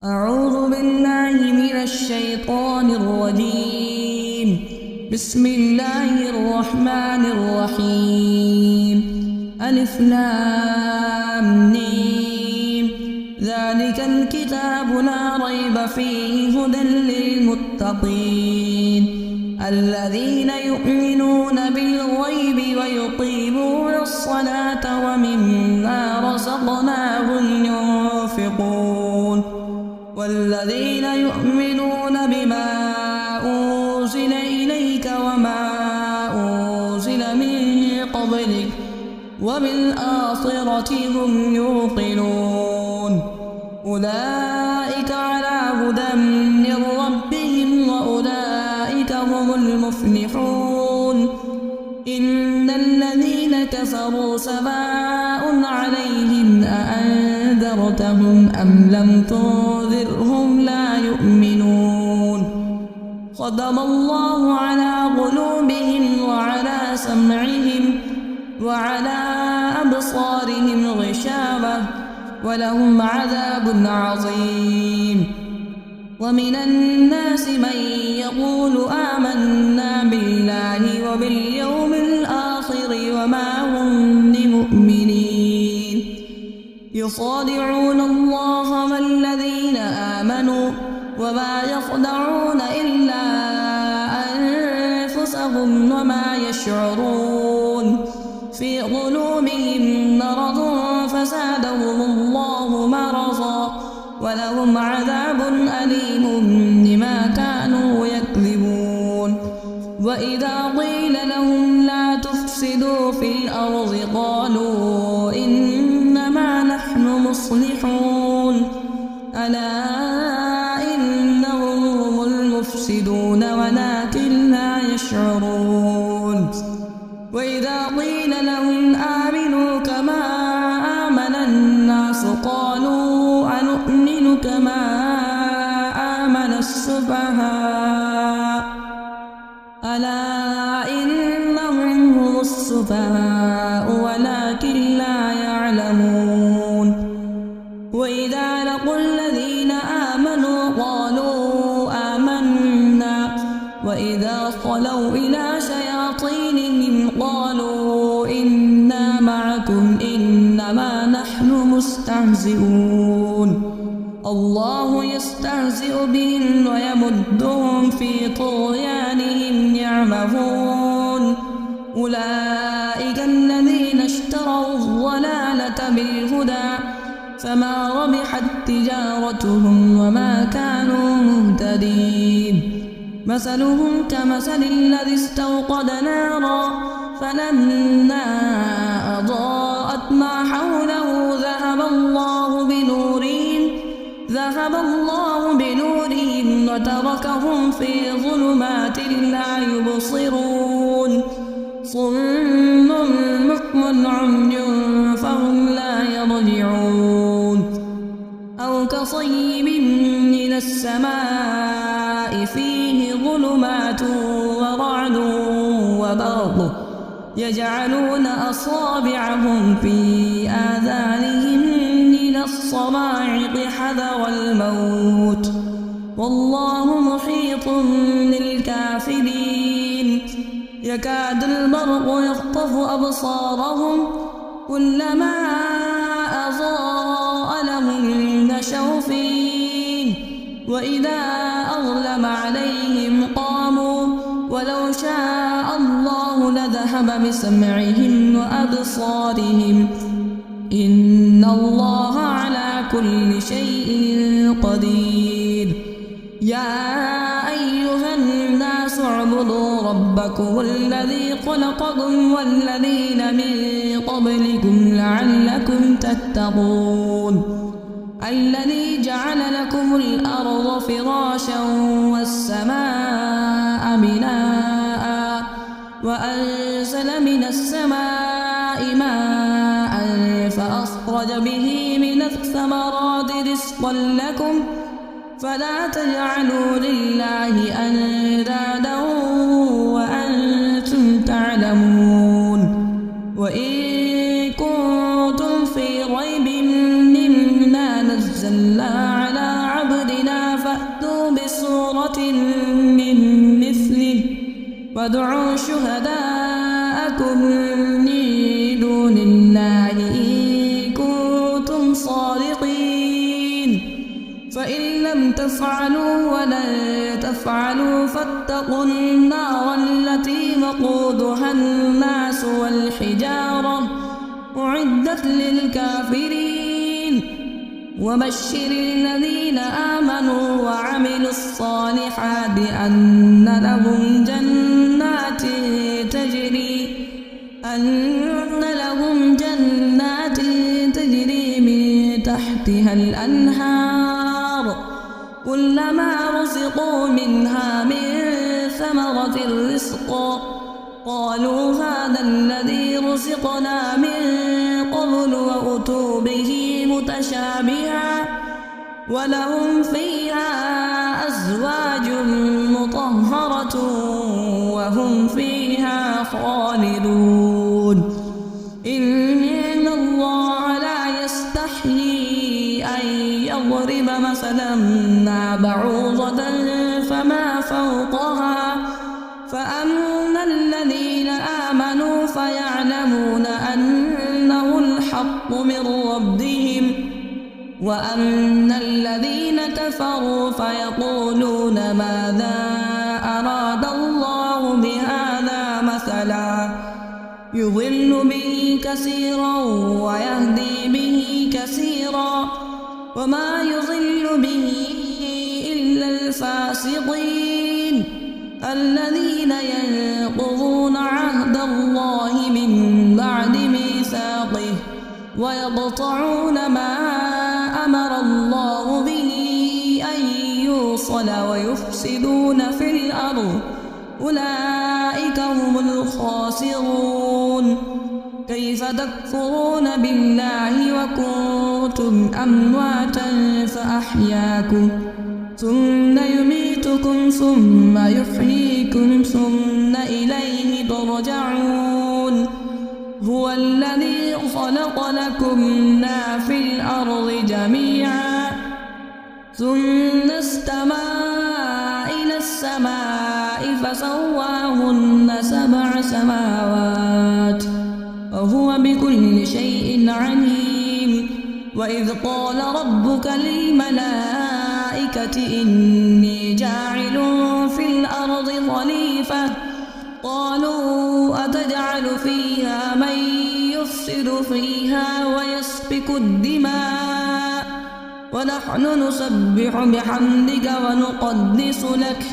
أعوذ بالله من الشيطان الرجيم. بسم الله الرحمن الرحيم. ألف لام ميم. ذلك الكتاب لا ريب فيه هدى للمتقين الذين يؤمنون بالغيب ويقيمون الصلاة ومما رزقناهم ينفقون والذين يؤمنون بما أنزل إليك وما أنزل من قبلك وبالآخرة هم يوقنون أولئك على هدى من ربهم وأولئك هم المفلحون إن الذين كفروا سواء عليهم أأنذرتهم أم لم تنذرهم لا يؤمنون ختم الله على قلوبهم وعلى سمعهم وعلى أبصارهم غشاوة ولهم عذاب عظيم ومن الناس من يقول آمنا بالله وباليوم الآخر وما هم بمؤمنين يخادعون الله والذين آمنوا وما يخدعون إلا أنفسهم وما يشعرون في قلوبهم مرض فزادهم الله مرضا ولهم عذاب أليم بما كانوا يكذبون وإذا قيل لهم لا تفسدوا في الأرض قالوا إنما نحن مصلحون ألا إنهم هم المفسدون ولكن لا يشعرون وإذا قيل لهم آمنوا كما آمن الناس قالوا أنؤمن كما آمن السفهاء ألا إنهم هم السفهاء ولكن لا يعلمون وإذا لقوا الذين آمنوا قالوا آمنا وإذا خلوا إلى شياطينهم قالوا إنا معكم إنما نحن مستهزئون الله يستهزئ بهم ويمدهم في طغيانهم يعمهون أولئك الذين اشتروا الضلالة بالهدى فما ربحت تجارتهم وما كانوا مهتدين مثلهم كمثل الذي استوقد نارا فلما أضاءت ما حوله ذهب الله بنورهم وتركهم في ظلمات لا يبصرون صم بكم عمي فهم لا يرجعون أو كصيب من السماء فيه ظلمات ورعد وبرق يجعلون أصابعهم في آذانهم من الصواعق حذر الموت والله محيط بالكافرين يكاد البرق يخطف أبصارهم كلما أضاء لهم مشوا فيه وإذا أظلم عليهم قاموا ولو شاء الله لذهب بسمعهم وأبصارهم إن الله على كل شيء قدير يا أيها الناس اعبدوا ربكم الذي خلقكم والذين من قبلكم لعلكم تتقون الذي جعل لكم الأرض فراشا والسماء بناء وأنزل من السماء ماء فأخرج به من الثمرات رزقا لكم فلا تجعلوا لله أندادا وأنتم تعلمون وإن كنتم في ريب مما نزلنا على عبدنا وادعوا شهداءكم من دون الله إن كنتم صادقين فإن لم تفعلوا ولن تفعلوا فاتقوا النار التي وقودها الناس والحجارة أعدت للكافرين وبشر الذين آمنوا وعملوا الصالحات أن لهم جنات تجري من تحتها الأنهار كلما رزقوا منها من ثمرة رزقا قالوا هذا الذي رزقنا من قبل وأتوا به متشابها ولهم فيها أزواج مطهرة وهم فيها خالدون إن الله لا يستحيي أن يضرب مثلا ما بعوضة فما فوقها فأما الذين آمنوا فيعلمون أنه الحق من ربهم وأما الذين كفروا فيقولون ماذا أراد الله بهذا مثلا يضل به كثيرا ويهدي به كثيرا وما يضل به إلا الفاسقين الذين ينقضون عهد الله من بعد ميثاقه ويقطعون ما أمر الله به أن يوصل ويفسدون في الأرض أولئك هم الخاسرون كيف تكفرون بالله وكنتم أمواتا فأحياكم ثم يميتكم ثم يحييكم ثم إليه ترجعون هو الذي خلق لكم ما في الأرض جميعا ثم استوى إلى السماء فسواهن 7 سماوات وهو بكل شيء عليم وإذ قال ربك للملائكة إني جاعل في الأرض خليفة قالوا أتجعل فيها من يفسد فيها ويسفك الدماء ونحن نسبح بحمدك ونقدس لك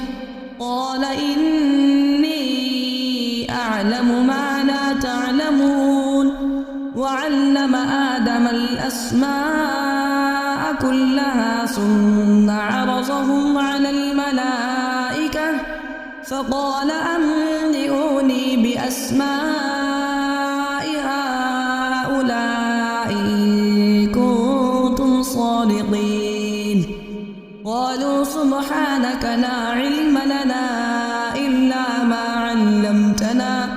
قال إني أعلم ما لا تعلمون وعلم آدم الأسماء كلها ثم عرضهم على الملائكة فقال أنبئوني بأسماء هؤلاء إن كنتم صادقين قالوا سبحانك لا علم لنا إلا ما علمتنا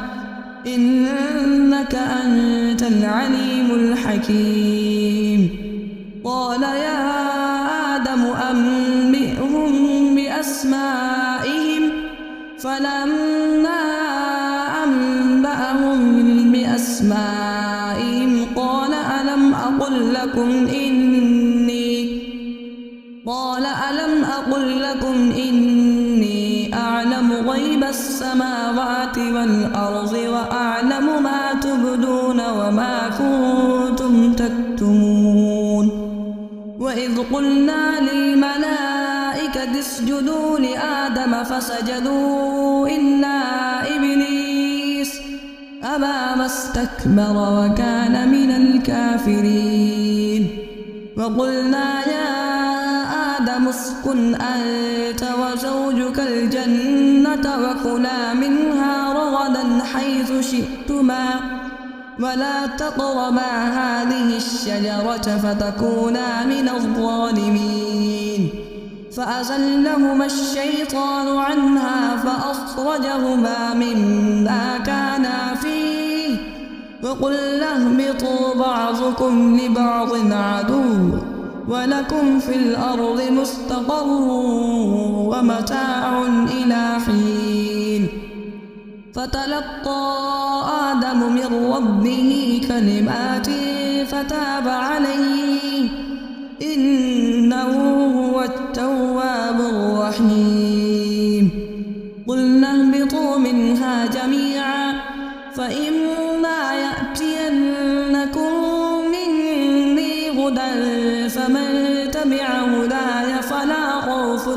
إنك أنت العليم الحكيم قال يا آدم أنبئهم بأسمائهم فلما أنبأهم بأسمائهم قال ألم أقل لكم إني أعلم غيب السماوات والأرض وأعلم ما تبدون وما كنتم تكتمون وإذ قلنا للملائكة اسجدوا لآدم فسجدوا إلا إبليس أبى واستكبر وكان من الكافرين وقلنا يا آدم اسكن أنت وزوجك الجنة وكلا منها رغدا حيث شئتما ولا تقربا هذه الشجرة فتكونا من الظالمين فأزلهما الشيطان عنها فأخرجهما مما كانا فيه وقلنا اهبطوا بعضكم لبعض عدو ولكم في الأرض مستقر ومتاع إلى حين فتلقى آدم من ربه كلمات فتاب عليه إنه هو التواب الرحيم قلنا اهبطوا منها جميعا فإما يأتينكم مني هدى فمن تبع هداي فلا خوف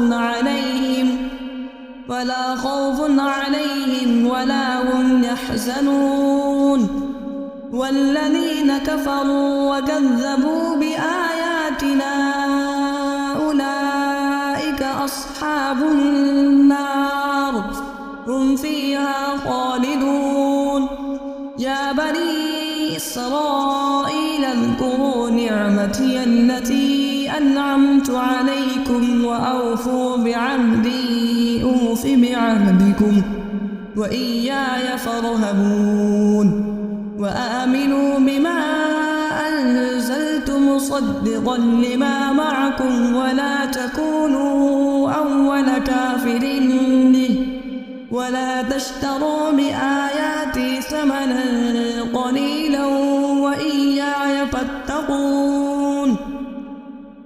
عليهم ولا هم يحزنون والذين كفروا وكذبوا بآياتنا أولئك أصحاب النار هم فيها خالدون يا بني إسرائيل اذكروا نعمتي التي أنعمت عليكم وأوفوا بعهدي أوف بعهدكم وإياي فارهبون وآمنوا بما أنزلت مصدقا لما معكم ولا تكونوا أول كافر به ولا تشتروا بآياتي ثمنا قليلا وإياي فاتقون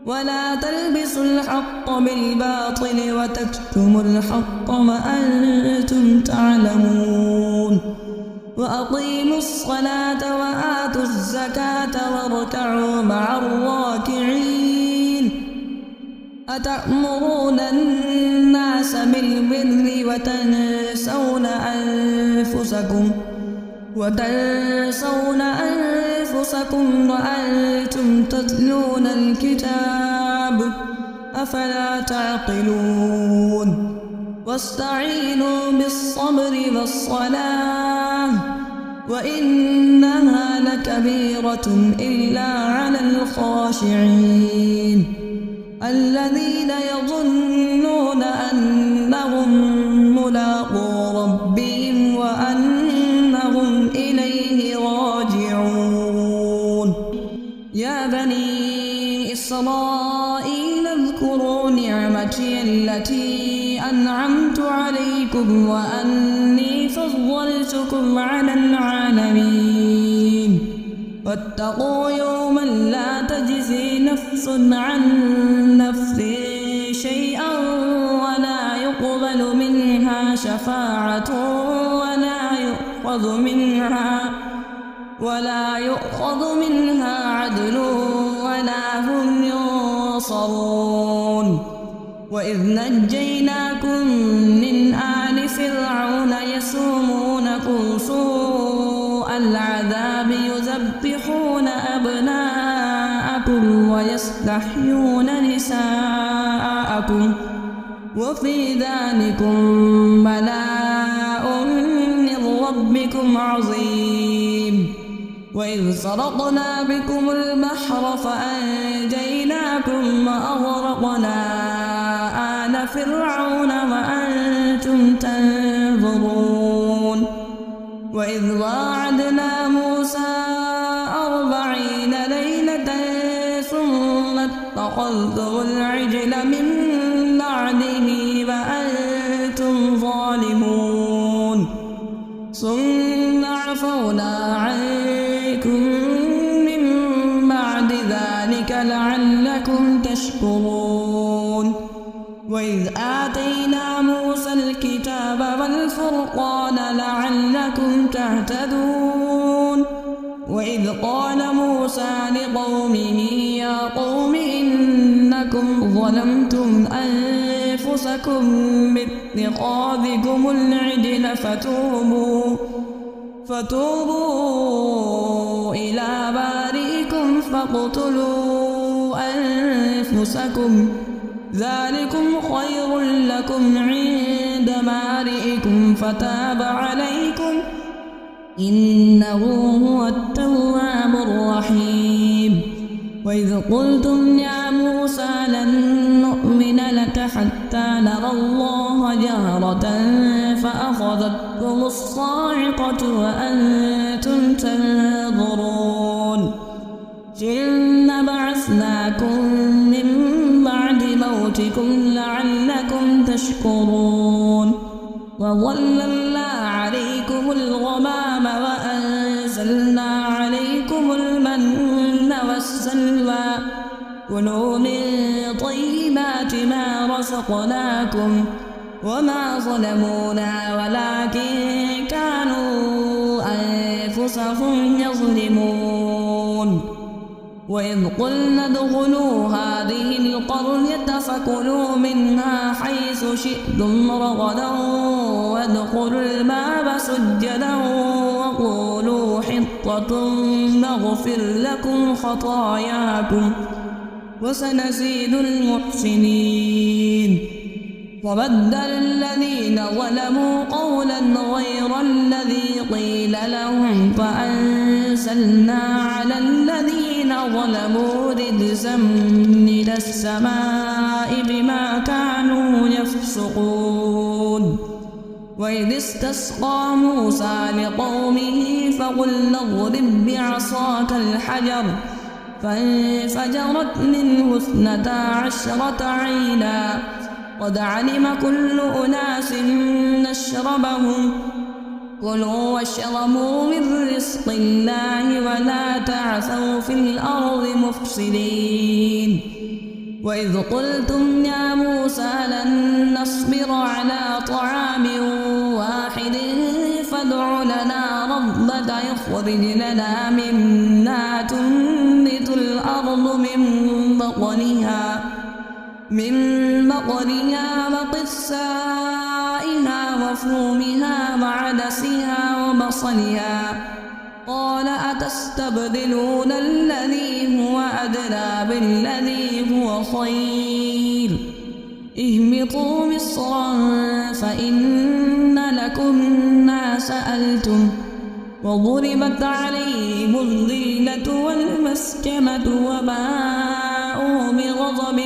ولا تلبسوا الحق بالباطل وتكتموا الحق وأنتم تعلمون وأقيموا الصلاة وآتوا الزكاة واركعوا مع الراكعين أتأمرون الناس بالبر وتنسون أنفسكم وأنتم تتلون الكتاب أفلا تعقلون واستعينوا بالصبر والصلاة وإنها لكبيرة إلا على الخاشعين الذين يظنون أنهم ملاقو ربهم وأنهم إليه راجعون يا بني إسرائيل اذكروا نعمتي التي أنعمت عليكم وأني فضلتكم على العالمين واتقوا يوما لا تجزي نفس عن نفس شيئا يقبل منها شفاعة ولا يؤخذ منها عدل ولا هم ينصرون وإذ نجيناكم من آل فرعون يسومونكم سوء العذاب يذبحون أبناءكم ويستحيون نساءكم وفي ذلكم بلاء من ربكم عظيم وإذ فرقنا بكم البحر فأنجيناكم وأغرقنا آل فرعون وأنتم تنظرون وإذ واعدنا موسى 40 ليلة ثم اتخذتم العجل من بعده وأنتم ظالمون ثم عفونا عنكم من بعد ذلك لعلكم تشكرون وإذ آتينا موسى الكتاب والفرقان لعلكم تهتدون وإذ قال موسى لقومه يا قوم إنكم ظلمتم أنفسكم باتخاذكم العجل فتوبوا إلى بارئكم فاقتلوا أنفسكم ذلكم خير لكم عند بارئكم فتاب عليكم إنه هو التواب الرحيم وإذ قلتم يا موسى لن نؤمن لك حتى نرى الله جهرة فأخذتكم الصاعقة وأنتم تنظرون ثم بعثناكم من بعد موتكم لعلكم تشكرون وظللنا عليكم الغمام وأنزلنا عليكم المن والسلوى كلوا من طيبات ما رزقناكم وما ظلمونا ولكن كانوا أنفسهم يظلمون وإذ قلنا ادخلوا هذه القرية فكلوا منها حيث شئتم رغدا وادخلوا الباب سجدا وقولوا حطة نغفر لكم خطاياكم وسنزيد المحسنين وبدل الذين ظلموا قولا غير الذي قيل لهم فأنزلنا على الذين ظلموا رجزا من السماء بما كانوا يفسقون وإذ استسقى موسى لقومه فقلنا اضرب بعصاك الحجر فانفجرت منه 12 عينا قد علم كل أناس مشربهم كلوا واشربوا من رزق الله ولا تعثوا في الأرض مفسدين وإذ قلتم يا موسى لن نصبر على طعام واحد فادع لنا ربك يخرج لنا مما تنبت الأرض من بقلها وقثائها وفومها وعدسها وبصلها قال أتستبدلون الذي هو أدنى بالذي هو خير اهبطوا مصرا فإن لكم ما سألتم وضربت عليهم الذلة والمسكنة وباءوا بغضب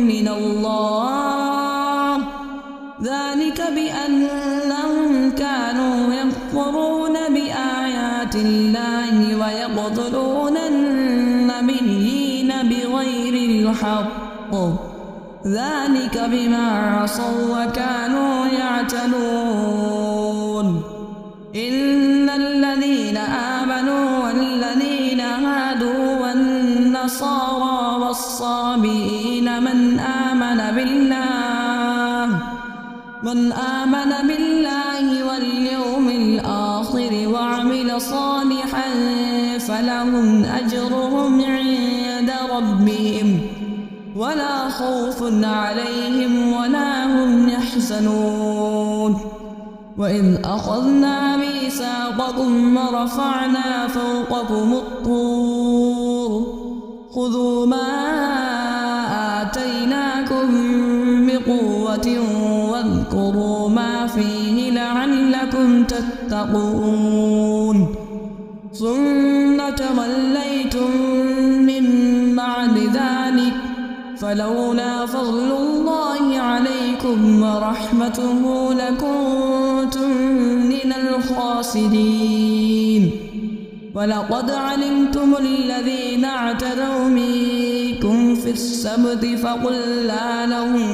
من الله ذلك بأنهم كانوا يكفرون بآيات الله ويقتلون النبيين بغير الحق ذلك بما عصوا وكانوا يعتدون إن الذين آمنوا والذين هادوا والنصارى والصابئين من آمن بالله واليوم الآخر وعمل صالحا فلهم أجرهم عند ربهم ولا خوف عليهم ولا هم يحزنون وإذ أخذنا ميثاقكم ورفعنا فوقكم الطور خذوا ما آتيناكم بقوة واذكروا ما فيه لعلكم تتقون ثم توليتم من بعد ذلك فلولا فضل الله عليكم ورحمته لكنتم من الخاسرين ولقد علمتم الذين اعتدوا منكم في السبت فقلنا لهم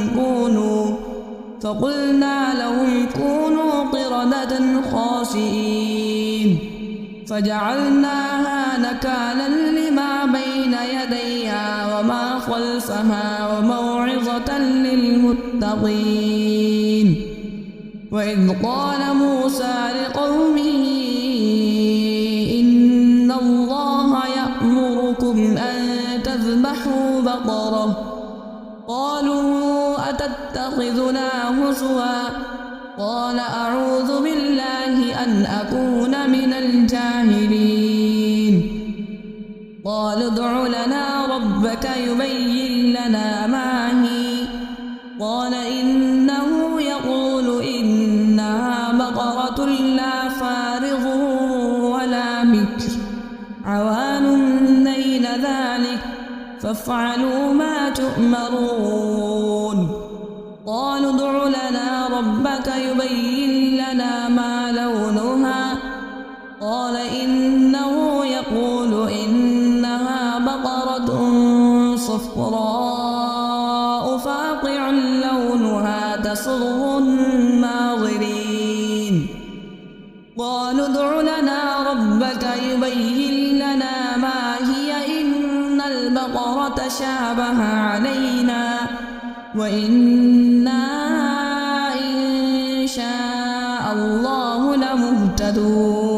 كونوا قردة خاسئين فجعلناها نكالا لما بين يديها وما خلفها وموعظة للمتقين وإذ قال موسى لقومه إن الله يأمركم أن تذبحوا بقرة قالوا أتتخذنا هزوا قال أعوذ بالله أن أكون من الجاهلين قال ادع لنا ربك يبين لنا ما هي قال إنه يقول إنها بقرة لا فارغ ولا بكر عوان بين ذلك فافعلوا ما تؤمرون قالوا ادع لنا ربك يبين لنا ما لونها قال إنه يقول إنها بقرة صفراء فاقع لونها تسر الناظرين قالوا ادع لنا ربك يبين لنا ما هي إن البقرة شابه علينا وإنا إن شاء الله لمهتدون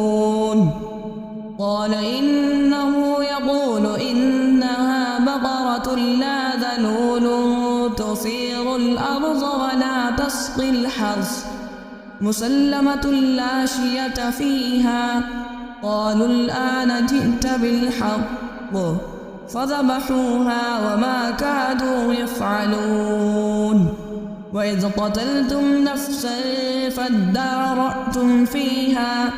قال إنه يقول إنها بقرة لا ذلول تثير الأرض ولا تسقي الحرث مسلمة لا شية فيها قالوا الآن جئت بالحق فذبحوها وما كادوا يفعلون وإذ قتلتم نفسا فادارأتم فيها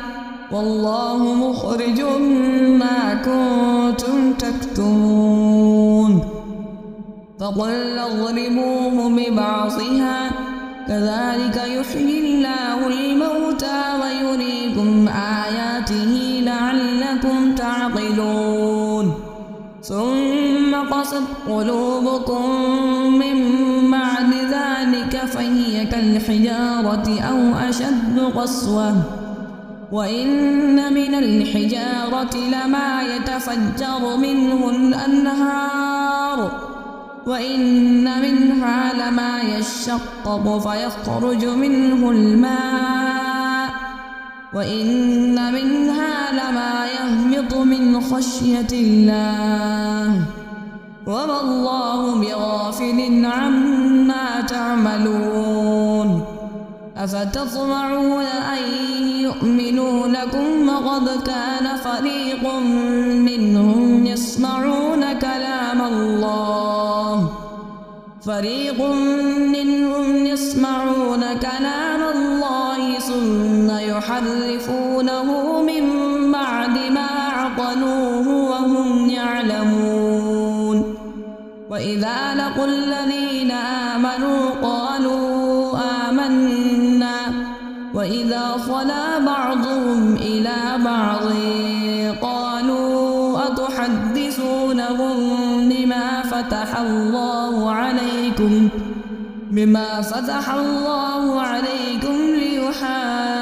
والله مخرج ما كنتم تكتمون فقلنا اضربوه ببعضها كذلك يحيي الله الموتى ويريكم آياته لعلكم تعقلون ثم قست قلوبكم من بعد ذلك فهي كالحجارة أو أشد قسوة وإن من الحجارة لما يتفجر منه الأنهار وإن منها لما يشقق فيخرج منه الماء وإن منها لما يهبط من خشية الله وما الله بغافل عما تعملون أفتطمعون أن يؤمنوا لكم وقد كان فريق منهم يسمعون كلام الله ثم يحرفونه من بعد ما عقلوه وهم يعلمون وإذا لقوا الذين آمنوا قالوا آمنا وإذا خلا بعضهم إلى بعض قالوا أتحدثونهم بما فتح الله عليكم ليحاجوكم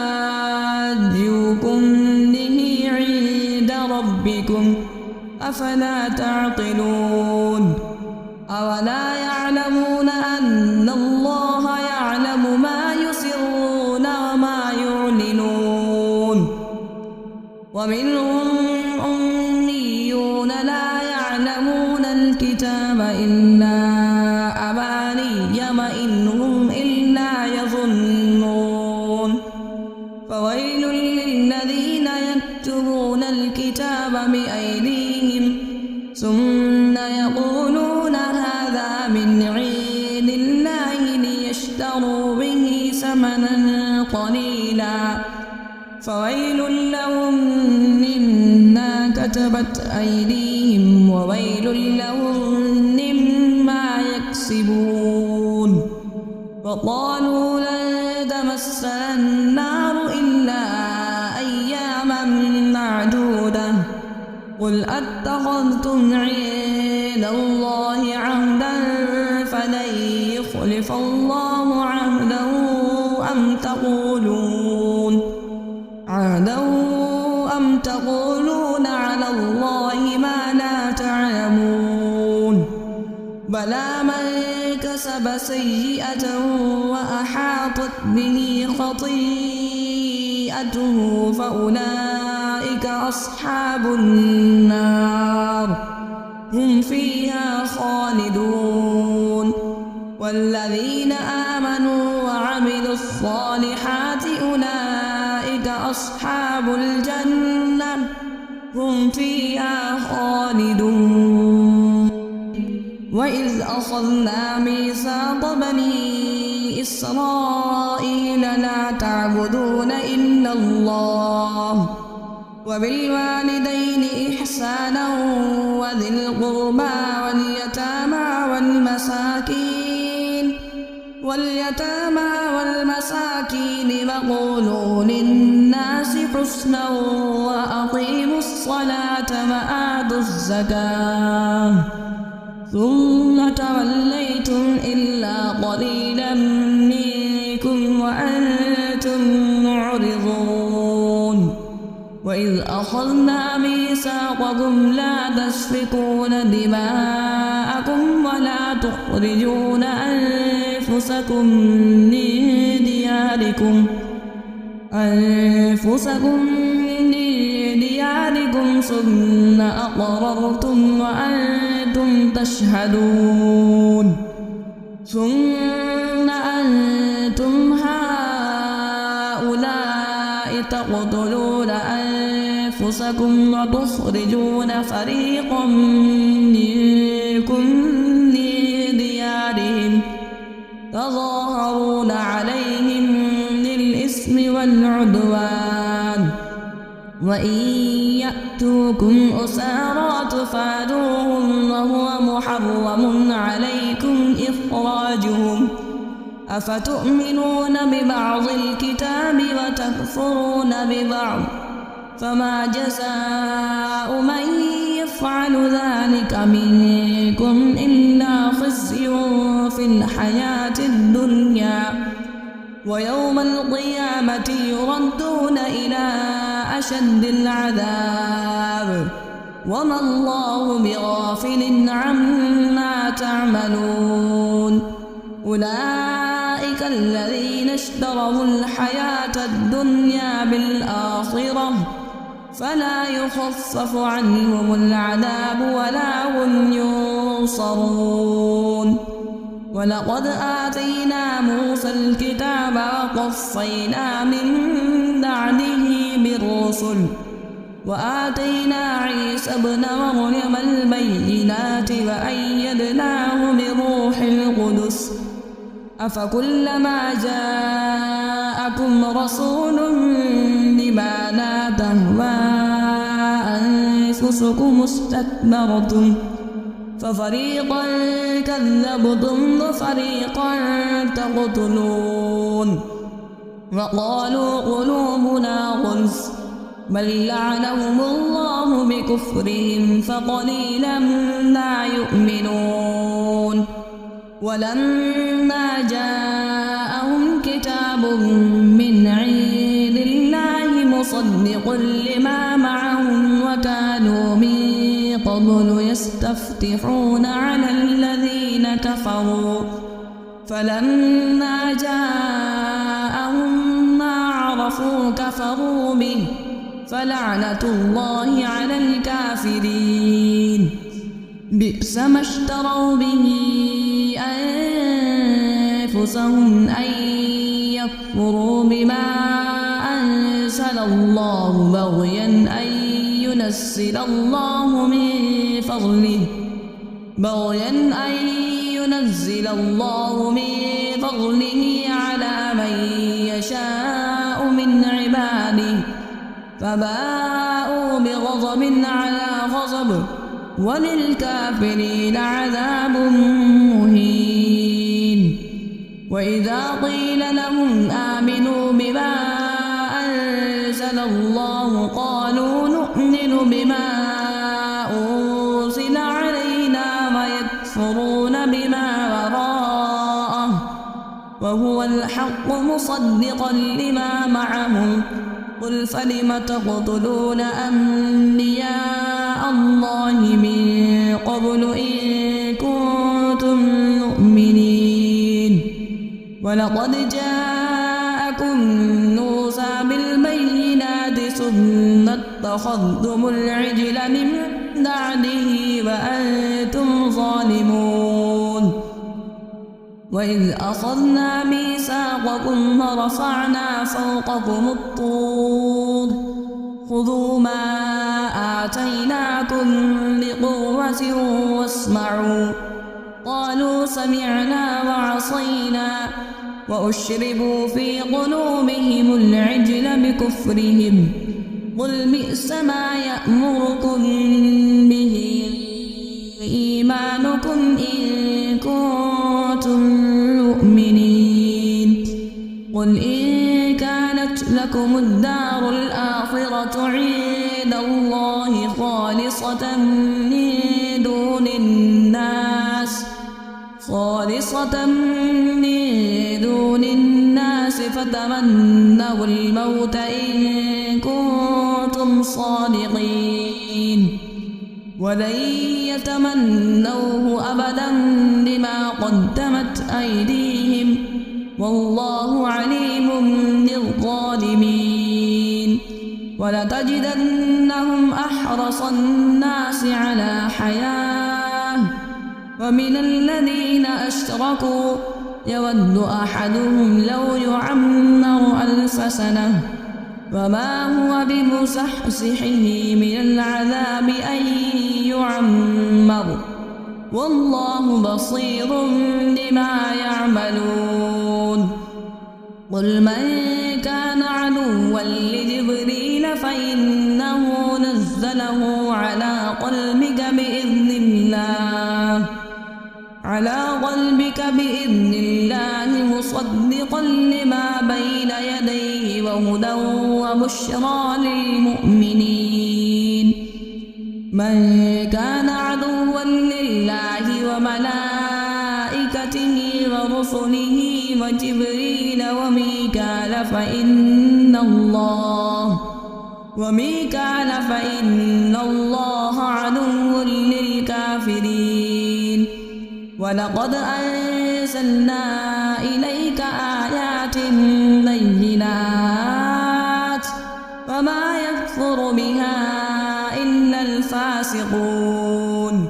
به عند ربكم أفلا تعقلون أولا يعلمون أن الله يعلم ما يسرون وما يعلنون ومنهم أميون لا يعلمون الكتاب إلا أماني وإن هم إلا يظنون فويل للذين يكتبون الكتاب بأيديهم ثم يقولون هذا من عند الله ليشتروا به ثمنا قليلا فويل لهم مما كتبت أيديهم وويل لهم مما يكسبون وقالوا لن تمسنا النار إلا أياما معدودة قل أتخذتم عند الله عهدا فلن يخلف الله عهده أم تقولون على الله ما لا تعلمون بلى من كسب سيئة وأحاطت به خطيئته فأولئك أصحاب النار هم فيها خالدون والذين آمنوا وعملوا الصالحات أولئك أصحاب الجنة هم فيها خالدون وإذ أخذنا ميثاق بني إسرائيل لا تعبدون إلا الله وبالوالدين إحسانا وذي القربى والمساكين وقولوا للناس حسنا وأقيموا الصلاة وآتوا الزكاة ثم توليتم إلا قليلا منكم وأنتم معرضون وإذ أخذنا ميثاقكم لا تسفكون دماءكم ولا تخرجون أنفسكم من دياركم ثم أقررتم وأنتم تشهدون ثم أنتم هؤلاء تقتلون أنفسكم وتخرجون فريقا منكم من ديارهم تظاهرون عليهم بالإثم والعدوان وإن يأتوكم أسارى تفادوهم وهو محرم عليكم إخراجهم أفتؤمنون ببعض الكتاب وتكفرون ببعض فما جزاء من يفعل ذلك منكم إلا خزي في الحياة الدنيا ويوم القيامة يردون إلى أشد العذاب وما الله بغافل عما تعملون أولئك الذين اشتروا الحياة الدنيا بالآخرة فلا يخفف عنهم العذاب ولا هم ينصرون ولقد آتينا موسى الكتاب وقفينا من بعده بالرسل وآتينا عيسى ابن مريم البينات وأيدناه بروح القدس أفكلما جاءكم رسول بما لا تهوى أنفسكم استكبرتم ففريقا كذبتم وفريقا تقتلون وقالوا قلوبنا غلف بل لعنهم الله بكفرهم فقليلا ما يؤمنون ولما جاءهم كتاب من عند الله مصدق لما معهم وكانوا من قبل يستفتحون على الذين كفروا فلما جاءهم ما عرفوا كفروا به فلعنة الله على الكافرين بئس ما اشتروا به أنفسهم أن يكفروا بما أنزل الله بغيا أن ينزل الله من فضله على من يشاء من عباده فباءوا بغضب على غضب وللكافرين عذاب مهين وإذا قيل لهم آمنوا بما أنزل الله قالوا نؤمن بما أنزل علينا ويكفرون بما وراءه وهو الحق مصدقا لما معهم قل فلم تقتلون أنبياء الله من قبل إن كنتم مؤمنين ولقد جاءكم موسى بالبينات ثم اتخذتم العجل من بعده وأنتم ظالمون وإذ أخذنا ميثاقكم ورفعنا فوقكم الطور خذوا ما آتيناكم بقوة واسمعوا قالوا سمعنا وعصينا وأشربوا في قلوبهم العجل بكفرهم قل بئس ما يأمركم به إيمانكم إن كنتم مؤمنين قل إن كانت لكم الدار الآخرة عند الله خالصة من دون الناس فتمنوا الموت إن كنتم كنتم صادقين ولن يتمنوه أبدا بما قدمت أيديهم والله عليم بالظالمين ولتجدنهم أحرص الناس على حياة ومن الذين أشركوا يود أحدهم لو يعمر 1000 سنة وما هو بمزحزحه من العذاب أن يعمر والله بصير بما يعملون قل من كان عدوا لجبريل فإنه نزله على قلبك بإذن الله مصدقا لما بين يديه وهدى وبشرى للمؤمنين من كان عدوا لله وملائكته ورسله وجبريل وميكال فإن الله عدو للكافرين ولقد أنزلنا إليك آيات بينات وما يكفر بها إلا الفاسقون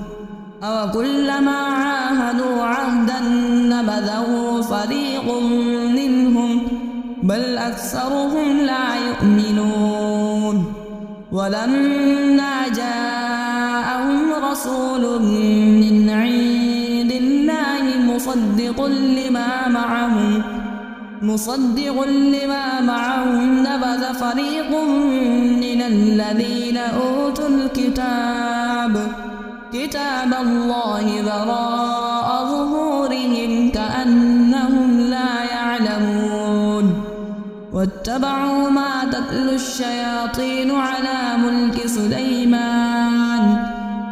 أوكلما عاهدوا عهدا نبذه فريق منهم بل أكثرهم لا يؤمنون ولما جاءهم رسول من عند الله مصدق لما معهم نبذ فريق من الذين أوتوا كتاب الله وراء ظهورهم كأنهم لا يعلمون واتبعوا ما تتلو الشياطين على ملك سليمان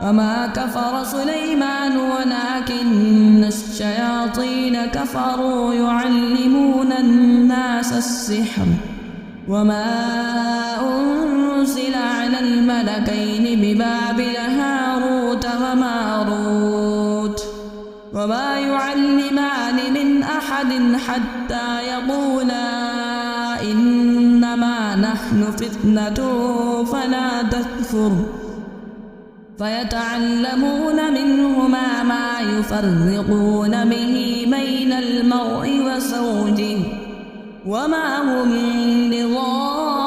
وما كفر سليمان ولكن الشياطين كفروا يعلمون الناس السحر وما أنزل على الملكين ببابل هاروت وماروت وما يعلمان من أحد حتى يقولا إنما نحن فتنة فلا تكفر فيتعلمون منهما ما يفرقون به بين المرء وزوجه وما هم بضارين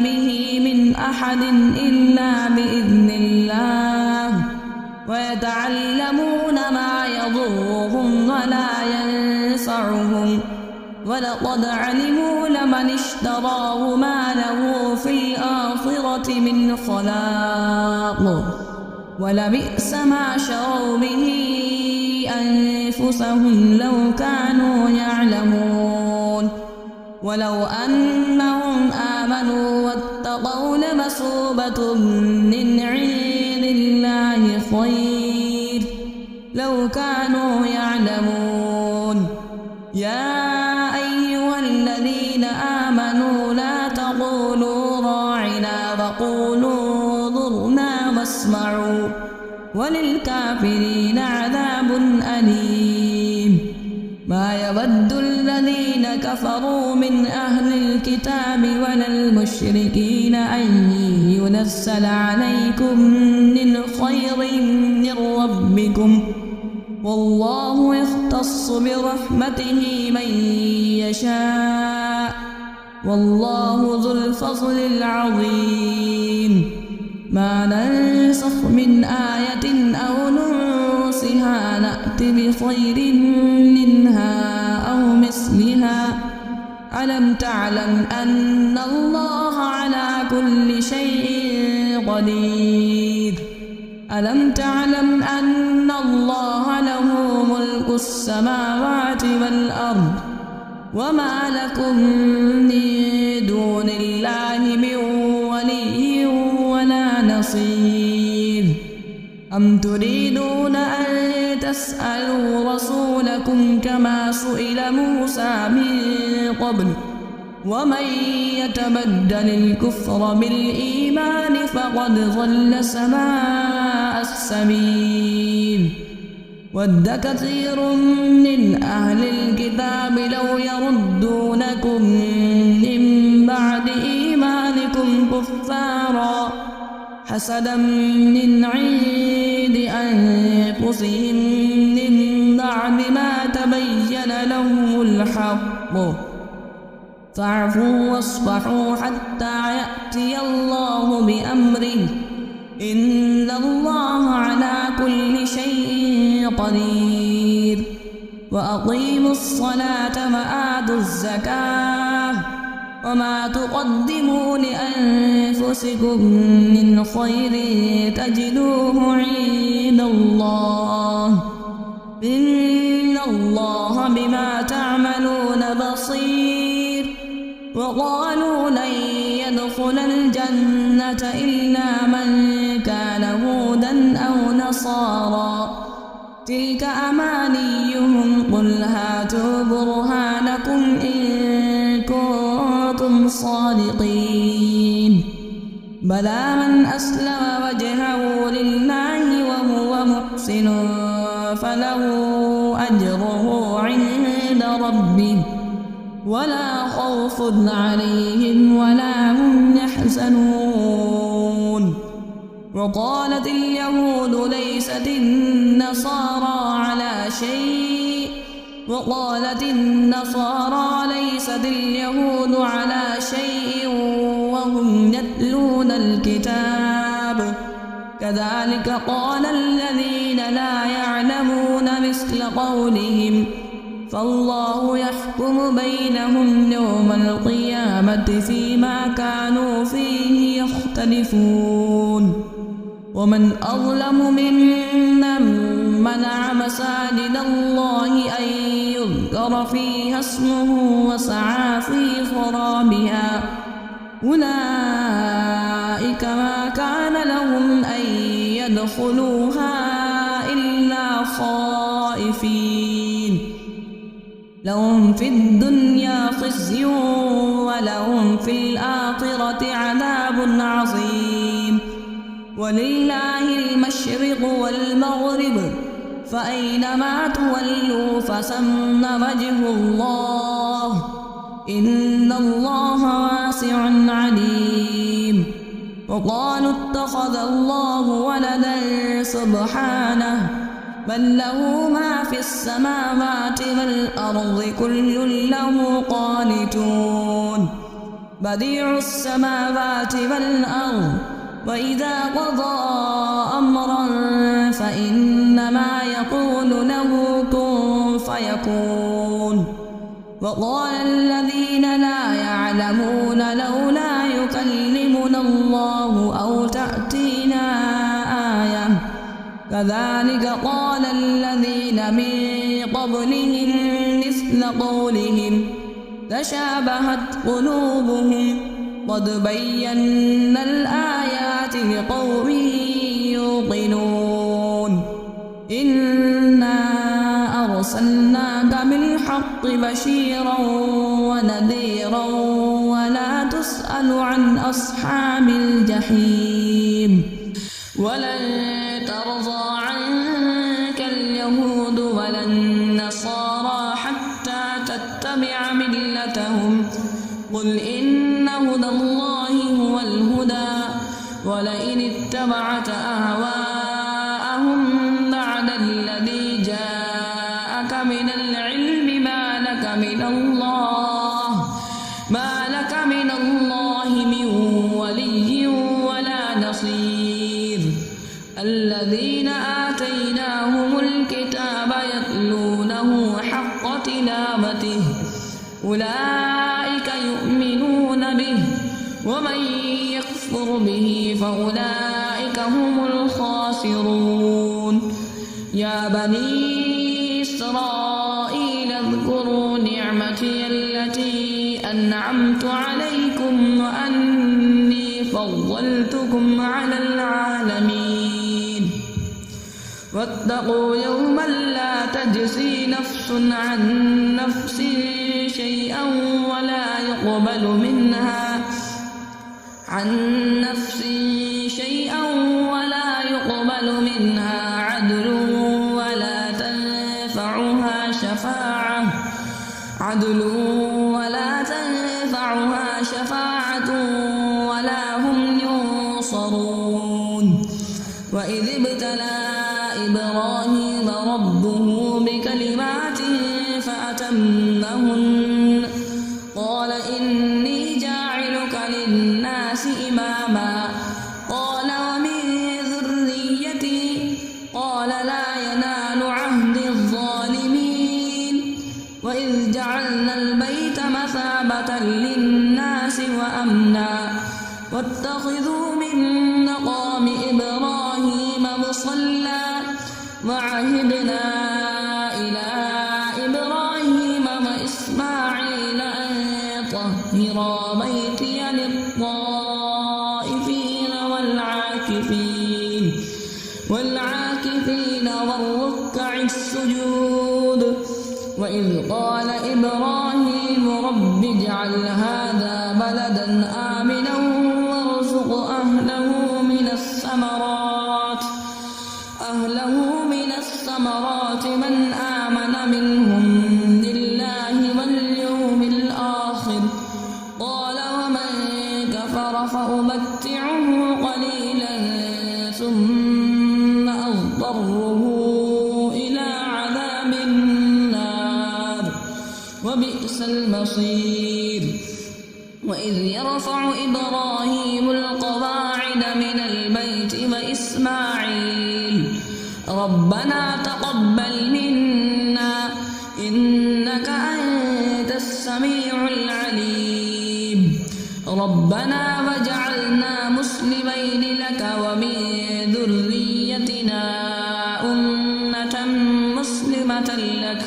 به من أحد إلا بإذن الله ويتعلمون ما يضرهم ولا ينفعهم ولقد علموا لمن اشتراه ما له في الآخرة من خلاق ولبئس ما شروا به أنفسهم لو كانوا يعلمون ولو أنهم آمنوا واتقوا لمثوبة من عند الله خير لو كانوا يعلمون يا أيها الذين آمنوا لا تقولوا راعنا وقولوا انظرنا واسمعوا وللكافرين عذاب أليم ما يود الذين كفروا من أهل الكتاب ولا المشركين أن ينزل عليكم من خير من ربكم والله يختص برحمته من يشاء والله ذو الفضل العظيم ما ننسخ من آية أو ننسها نأت بخير منها أو مثلها ألم تعلم أن الله على كل شيء قدير ألم تعلم أن الله له ملك السماوات والأرض وما لكم من دون الله من ولي ولا نصير أم تريدون أن تسألوا رسولكم كما سئل موسى من قبل ومن يتبدل الكفر بالإيمان فقد ضل سواء السبيل ود كثير من أهل الكتاب لو يردونكم من بعد إيمانكم كفارا حسدا من عند أنفسهم من بعد ما تبين لهم الحق فاعفوا واصفحوا حتى يأتي الله بأمره إن الله على كل شيء قدير وأقيموا الصلاة وآتوا الزكاة وما تقدموا لأنفسكم من خير تجدوه عند الله إن الله بما تعملون بصير وقالوا لن يدخل الجنة إلا من كان هودا أو نصارى تلك أمانيهم قل هاتوا برهانكم إن كنتم صادقين بلى من أسلم وجهه لله وهو محسن فله أجره عند ربه ولا خوف عليهم ولا هم يحزنون وقالت اليهود ليست النصارى على شيء وقالت النصارى ليست اليهود على شيء وهم يتلون الكتاب كذلك قال الذين لا يعلمون مثل قولهم فالله يحكم بينهم يوم القيامة فيما كانوا فيه يختلفون ومن أظلم ممن منع مساجد الله أن يذكر فيها اسمه وسعى في خرابها أولئك ما كان لهم أن يدخلوها إلا خائفين لهم في الدنيا خزي ولهم في الآخرة عذاب عظيم ولله المشرق والمغرب فأينما تولوا فثم وجه الله إن الله واسع عليم وقالوا اتخذ الله ولدا سبحانه بل له ما في السماوات والأرض كل له قانتون بديع السماوات والأرض وإذا قضى أمرا فإنما يقول له كن فيكون وقال الذين لا يعلمون لولا يكلمنا الله أو تأتينا آية كذلك قال الذين من قبلهم مثل قولهم تشابهت قلوبهم قد بينا الآيات لقوم يوقنون إنا أرسلناك بالحق بشيرا ونذيرا ولا تسأل عن أصحاب الجحيم ولن ترضى عنك اليهود ولا النصارى حتى تتبع ملتهم قل إن هدى الله هو الهدى ولئن اتبعت أهواءهم بعد الذي جاءك من العلم ما لك من الله من ولي ولا نصير الذين آتيناهم الكتاب يتلونه حق تلاوته أولئك يؤمنون به ومن يكفر به فأولئك هم الخاسرون يا بني إسرائيل اذكروا نعمتي التي أنعمت عليكم وأني فضلتكم على العالمين واتقوا يوما لا تجزي نفس عن نفس شيئا ولا يقبل عن نفس شيئا ولا يقبل منها عدل ولا تنفعها شفاعة ولا هم ينصرون وإذ ابتلى إبراهيم ربه بكلمات فأتمهن قال إني جاعلك للناس إماما قال ومن ذريتي قال لا ينال عهد الظالمين وإذ جعلنا البيت مثابة للناس وأمنا واتخذوا من مقام إبراهيم مصلى وعهدنا إلى إبراهيم وإسماعيل أن طهرا بيتي للطائفين والعاكفين والركع السجود وإذ قال إبراهيم رب اجعل هذا بلدا آمنا وارزق أهله من الثمرات من آمن منهم بالله واليوم الآخر قال ومن كفر فأمتعه قليلا ثم أضطره إلى عذاب النار وبئس المصير وإذ يرفع إبراهيم القواعد من البيت وإسماعيل ربنا تقبل منا إنك أنت السميع العليم ربنا واجعلنا مسلمين لك ومن ذريتنا أمة مسلمة لك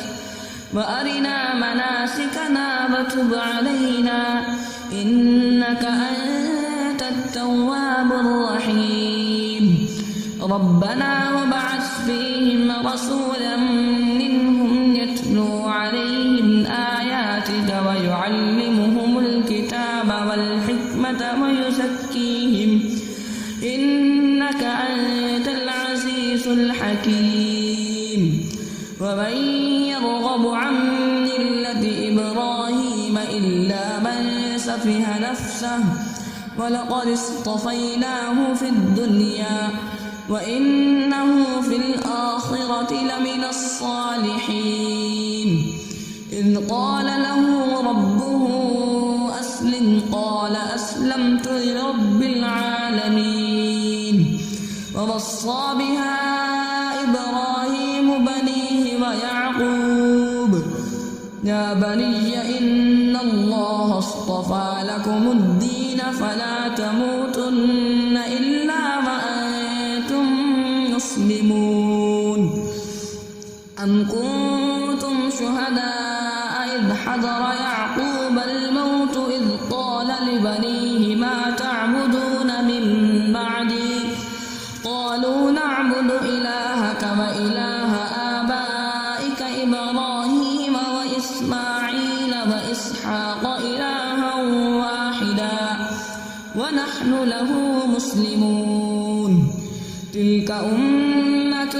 وأرنا مناسكنا وتب علينا إنك أنت التواب الرحيم ربنا وابعث فيهم رسولا منهم يتلو عليهم آياتك ويعلمهم الكتاب والحكمة ويزكيهم إنك أنت العزيز الحكيم ومن يرغب عن ملة إبراهيم إلا من سفه نفسه ولقد اصطفيناه في الدنيا وإنه في الآخرة لمن الصالحين إذ قال له ربه أسلم قال أسلمت لرب العالمين ووصى بها إبراهيم بنيه ويعقوب يا بني إن الله اصطفى لكم الدين فلا تموتن إلا وأنتم مسلمون أم كنتم شهداء إذ حضر يعقوب الموت إذ قال لبنيه ما تعبدون من بعدي قالوا نعبد إلهك وإله آبائك إبراهيم وإسماعيل وإسحاق إلها واحدا ونحن له مسلمون تلك أمة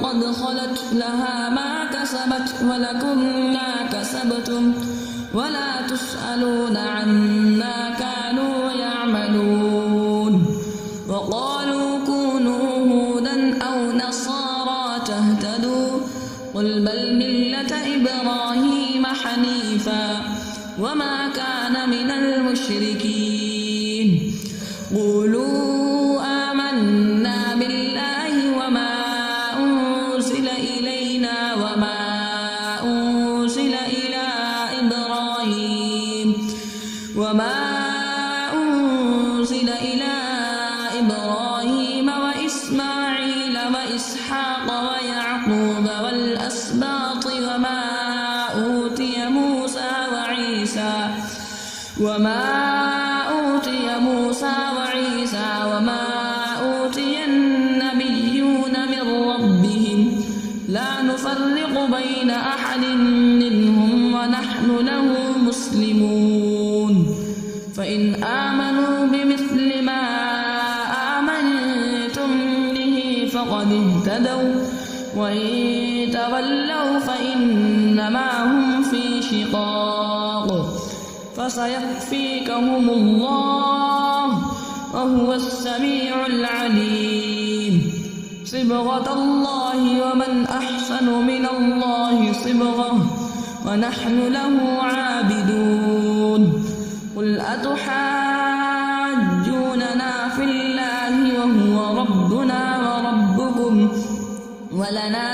قد خلت لها ما كسبت ولكم ما كسبتم ولا تسألون عما كانوا يعملون وقالوا كونوا هودا أو نصارى تهتدوا قل بل ملة إبراهيم حنيفا وما كان من المشركين قولوا آمنا بالله وما أنزل إلينا وما أنزل إلى إبراهيم وإسماعيل وإسحاق ويعقوب والأسباط وما أوتي موسى وعيسى وما أوتي النبيون من ربهم لا نفرق بين أحد منهم ونحن له مسلمون فإن آمنوا بمثل اهتدوا وإن تولوا فإنما هم في شقاق فسيكفيكهم الله وهو السميع العليم صبغة الله ومن أحسن من الله صبغة ونحن له عابدون قل أتحاجوننا في الله وهو ربنا وربكم ولنا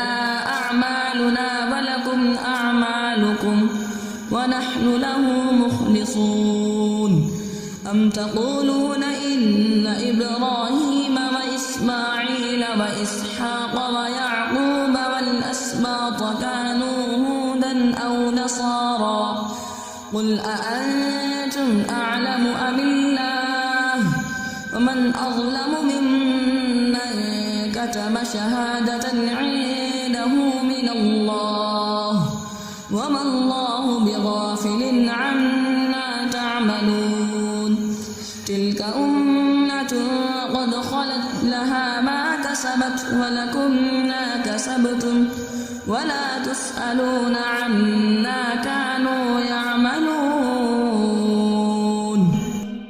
أعمالنا ولكم أعمالكم ونحن له مخلصون أم تقولون إن إبراهيم وإسماعيل وإسحاق ويعقوب والأسباط كانوا هودا أو نصارى قل أأنتم أعلم أم الله ومن أظلم ممن كتم شهادة عنده من الله وما الله بغافل عما تعملون تلك أمة قد خلت لها ما كسبت ولكم ما كسبتم ولا تسألون عما كانوا يعملون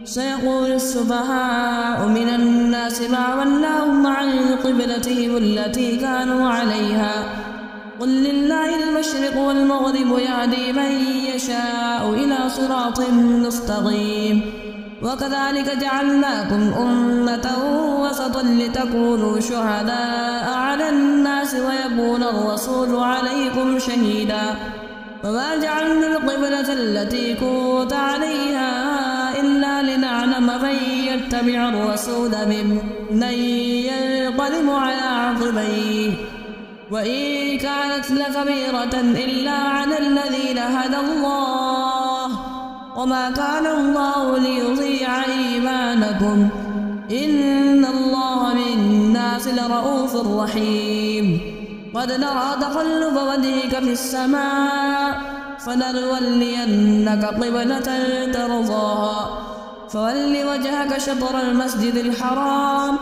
سيقول السفهاء من الناس ما ولاهم عن قبلتهم التي كانوا عليها قل لله المشرق والمغرب يهدي من يشاء إلى صراط مستقيم وكذلك جعلناكم أمة وسطا لتكونوا شهداء على الناس ويكون الرسول عليكم شهيدا وما جعلنا القبلة التي كنت عليها إلا لنعلم من يتبع الرسول ممن ينقلب على عقبيه وإن كانت لكبيرة إلا على الذين هدى الله وما كان الله ليضيع إيمانكم إن الله بالناس لرؤوف رحيم قد نرى تقلب وجهك في السماء فلنولينك قبلة ترضاها فول وجهك شطر المسجد الحرام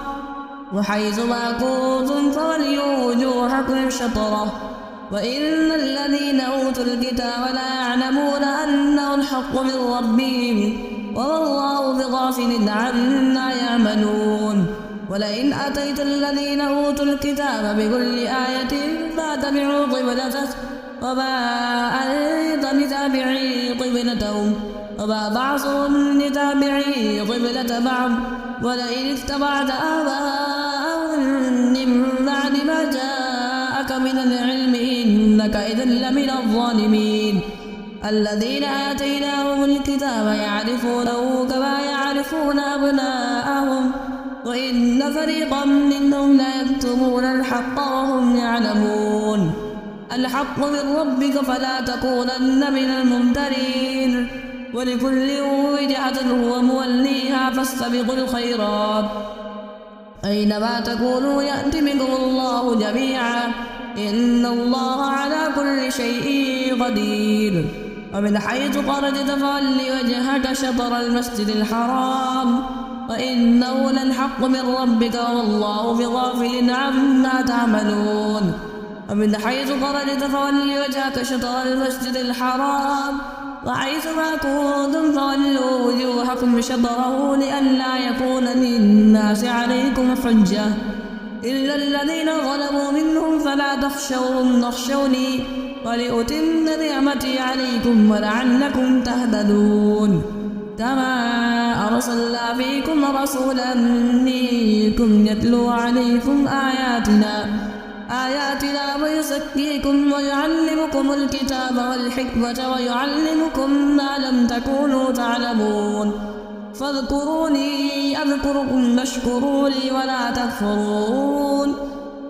وحيث ما كنتم فولوا وجوهكم شطره وإن الذين أوتوا الكتاب لا يعلمون أنه الحق من ربهم وما الله بغافل عما يعملون ولئن أتيت الذين أوتوا الكتاب بكل آية فاتبعوا قبلته وما أنت بتابع قبلتهم وما بعضهم لتابع قبلة بعض ولئن اتبعت آباءهم من بعد ما جاءك من العلم إنك إذا لمن الظالمين الذين آتيناهم الكتاب يعرفونه كما يعرفون أبناءهم وإن فريقا منهم لا يكتمون الحق وهم يعلمون الحق من ربك فلا تكونن من الممترين ولكل وجهة هو موليها فاستبقوا الخيرات أينما تكونوا يأتي بكم الله جميعا إن الله على كل شيء قدير ومن حيث خرجت فول وجهك شطر المسجد الحرام وإنه للحق من ربك والله بغافل عما تعملون ومن حيث خرجت فول وجهك شطر المسجد الحرام وحيث ما كنتم فولوا وجوهكم شطره لئلا يكون للناس عليكم حجة إلا الذين ظلموا منهم فلا تخشوهم واخشوني ولأتم نعمتي عليكم ولعلكم تهتدون كما أرسلنا فيكم رسولا منكم يتلو عليكم آياتنا ويزكيكم ويعلمكم الكتاب والحكمة ويعلمكم ما لم تكونوا تعلمون فاذكروني أذكركم واشكروا لي ولا تكفرون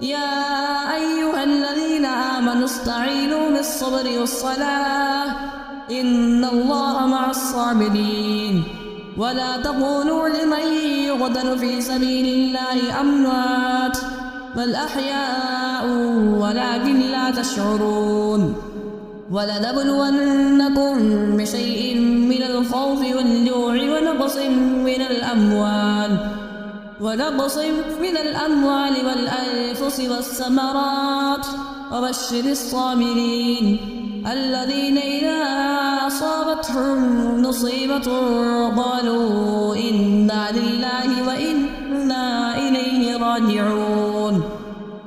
يا أيها الذين آمنوا استعينوا بالصبر والصلاة إن الله مع الصابرين ولا تقولوا لمن يقتل في سبيل الله أموات بل أحياء ولكن لا تشعرون ولنبلونكم بشيء من الخوف والجوع ونقص من الأموال ونقص من الأموال والأنفس والثمرات وبشر الصابرين الذين إذا أصابتهم مصيبة قالوا إنا لله وإنا إليه راجعون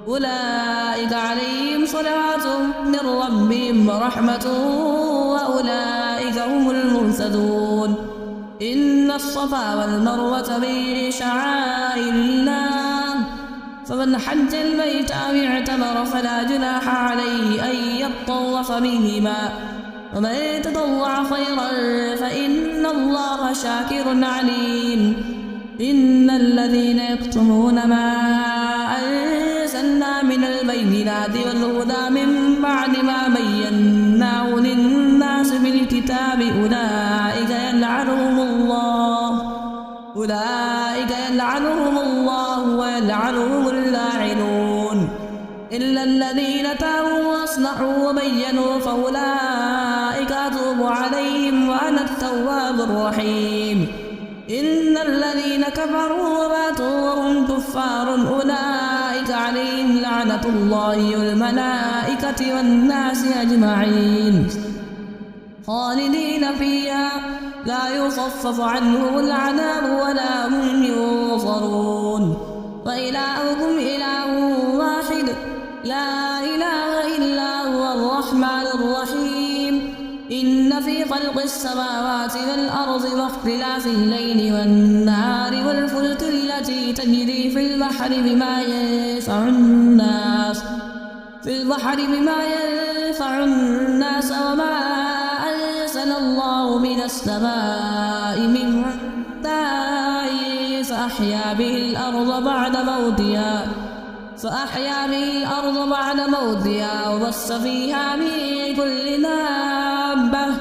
أولئك عليهم صلوات من ربهم ورحمة وأولئك هم المهتدون إن الصفا والمروة من شعائر الله فمن حج البيت أو اعتمر فلا جناح عليه أن يطوف بهما ومن تطوع خيرا فإن الله شاكر عليم إن الذين يكتمون ما أنزلنا من البينات والهدى من بعد ما بيناه للناس بالكتاب أولئك يلعنهم الله ويلعنهم اللاعنون إلا الذين تابوا وأصلحوا وبينوا فأولئك أتوب عليهم وأنا التواب الرحيم إن الذين كفروا وماتوا وهم كفار أولئك عليهم لعنة الله والملائكة والناس أجمعين خالدين فيها لا يخفف عنهم العذاب ولا هم ينصرون وإلهكم إله واحد لا إله إلا هو الرحمن الرحيم إن في خلق السماوات والأرض واختلاف الليل والنهار والفلك التي تجري في البحر بما ينفع الناس وما أنزل الله من السماء من ماء فأحيا به الأرض بعد موتها وبث فيها من كل دابة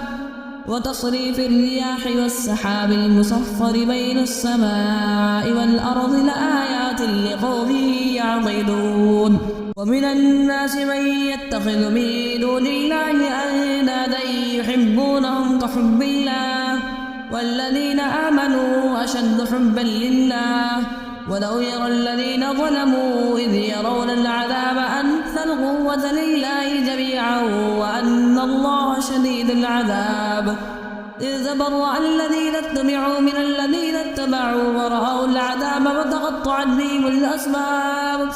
وتصريف الرياح والسحاب المسخر بين السماء والأرض لآيات لقوم يعقلون ومن الناس من يتخذ من دون الله أندادا يحبونهم كحب الله والذين آمنوا أشد حبا لله ولو يرى الذين ظلموا إذ يرون العذاب أن القوة لله جميعا وأن الله شديد العذاب إذ تبرأ الذين اتبعوا من الذين اتبعوا ورأوا العذاب وتقطعت بهم الأسباب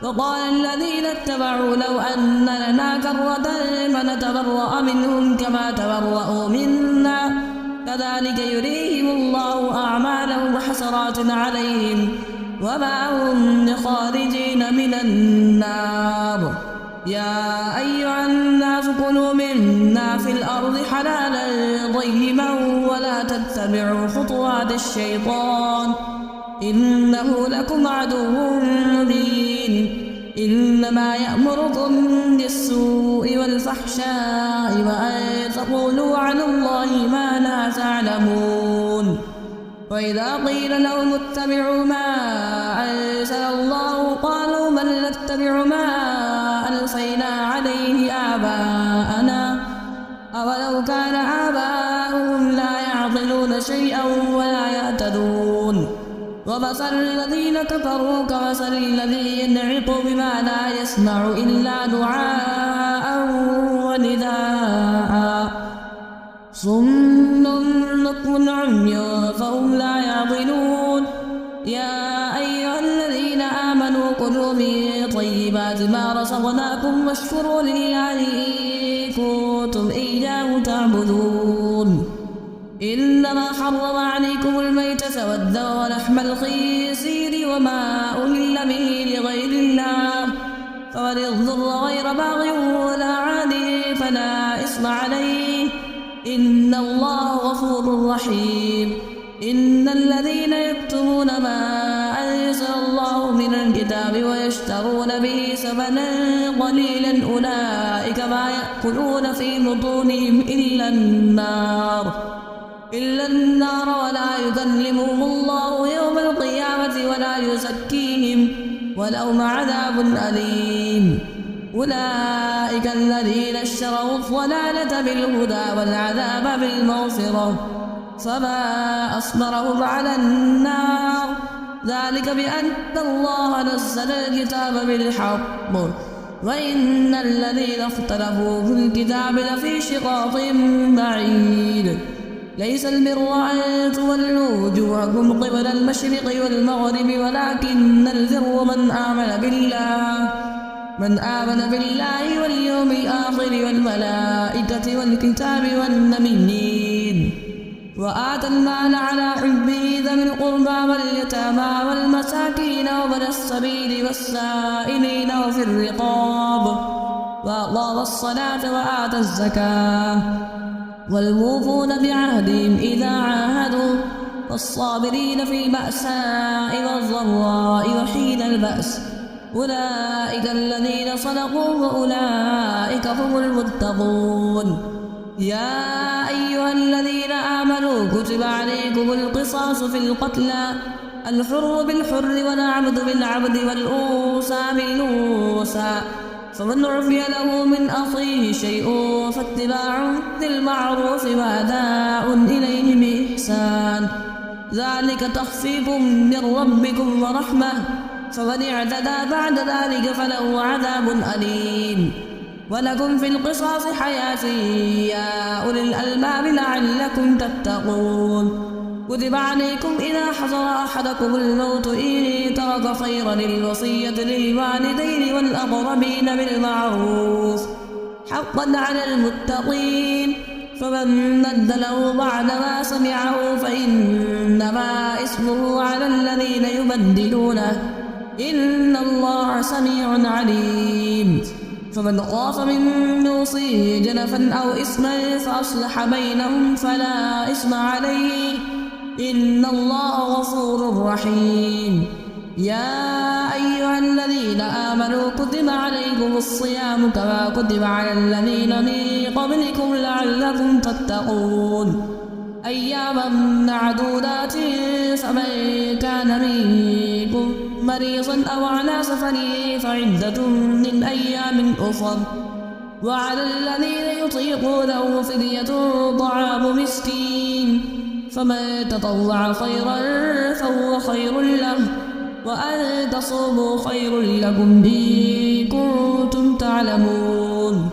وقال الذين اتبعوا لو أن لنا كرة فنتبرأ منهم كما تبرأوا منا كذلك يريهم الله أعمالهم حسرات عليهم وما هم بخارجين من النار يا أيها الناس كلوا مما في الأرض حلالا طيبا ولا تتبعوا خطوات الشيطان إنه لكم عدو مبين إنما يأمركم بالسوء والفحشاء وأن تقولوا على الله ما لا تعلمون وإذا قيل لهم اتبعوا ما أنزل الله قالوا بل نتبع ما ألفينا عليه آباءنا أولو كان آباؤهم لا يعقلون شيئا ولا يهتدون ومثل الذين كفروا كمثل الذي ينعق بما لا يسمع إلا دعاء ونداء صم بكم عمي فهم لا يعقلون يا أيها الذين آمنوا كلوا من طيبات ما رزقناكم واشكروا لله إن كنتم إياه تعبدون إنما حرم عليكم الميتة والدم ولحم الخنزير وما أهل به لغير الله فمن اضطر غير باغ ولا عاد فلا إثم عليه إن الله غفور رحيم إن الذين يكتمون ما أنزل الله من الكتاب ويشترون به ثمنا قليلا أولئك ما يأكلون في بطونهم إلا النار ولا يكلمهم الله يوم القيامة ولا يزكيهم ولهم عذاب أليم أولئك الذين اشتروا الضلالة بالهدى والعذاب بالمغفرة فما أصبرهم على النار ذلك بأن الله نزل الكتاب بالحق وإن الذين اختلفوا في الكتاب لفي شقاق بعيد ليس البر أن تولوا وجوهكم قبل المشرق والمغرب ولكن البر من آمن بالله واليوم الآخر والملائكة والكتاب والنبيين وآتى المال على حبه ذوي القربى واليتامى والمساكين وابن السبيل والسائلين وفي الرقاب وأقام الصلاة وآتى الزكاة والموفون بعهدهم إذا عاهدوا والصابرين في البأساء والضراء وحين البأس أولئك الذين صدقوا وأولئك هم المتقون. يا أيها الذين آمنوا كتب عليكم القصاص في القتلى الحر بالحر والعبد بالعبد والأنثى بالأنثى فمن عفي له من أخيه شيء فاتباع بالمعروف وأداء إليه بإحسان ذلك تخفيف من ربكم ورحمة فمن اعتدى بعد ذلك فله عذاب أليم. ولكم في القصاص حياة يا أولي الألباب لعلكم تتقون. كتب عليكم إذا حضر أحدكم الموت إن ترك خيرا الوصية للوالدين والأقربين بالمعروف حقا على المتقين فمن بدله بعد ما سمعه فإنما إثمه على الذين يبدلونه إن الله سميع عليم. فمن خاف من موص جنفا أو إثما فأصلح بينهم فلا إثم عليه إن الله غفور رحيم. يا أيها الذين آمنوا كتب عليكم الصيام كما كتب على الذين من قبلكم لعلكم تتقون أياما معدودات فمن كان منكم مريضا أو على سفر فعدة من أيام أخر وعلى الذين يطيقونه فدية طعام مسكين فمن تطوع خيرا فهو خير له وأن تصوموا خير لكم إن كنتم تعلمون.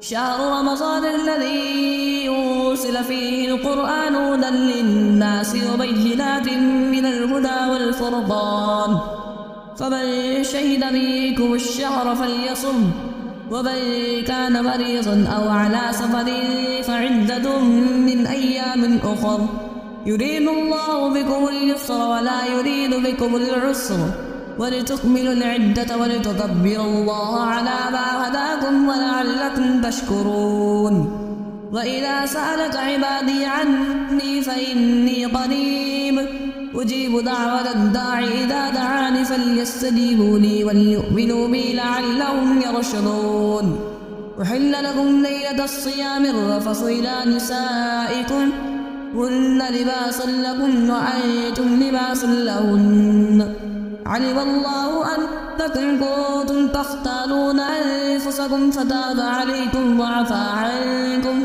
شهر رمضان الذي أنزل فيه القرآن هدى للناس وبينات من الهدى والفرقان فمن شهد منكم الشهر فليصم ومن كان مريضا أو على سفر فعدة من أيام أخر يريد الله بكم اليسر ولا يريد بكم العسر ولتكملوا العدة ولتكبروا الله على ما هداكم ولعلكم تشكرون. وإذا سألك عبادي عني فإني قريب أجيب دعوة الداعي إذا دعاني فليستجيبوا لي وليؤمنوا بي لعلهم يرشدون. أحل لكم ليلة الصيام الرفث إلى نسائكم هن لباس لكم وأنتم لباس لهن علم الله أنكم كنتم تختانون أنفسكم فتاب عليكم وعفى عنكم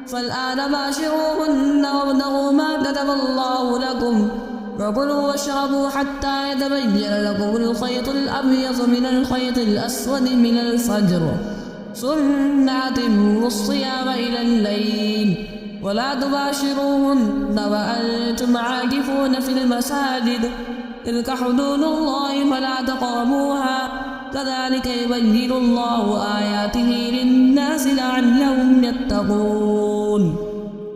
فالآن باشروهن وابتغوا ما كتب الله لكم وكلوا واشربوا حتى يتبين لكم الخيط الأبيض من الخيط الأسود من الفجر ثم أتموا الصيام إلى الليل ولا تباشروهن وأنتم عاكفون في المساجد تلك حدود الله فلا تقربوها كذلك يبين الله آياته للناس لعلهم يتقون.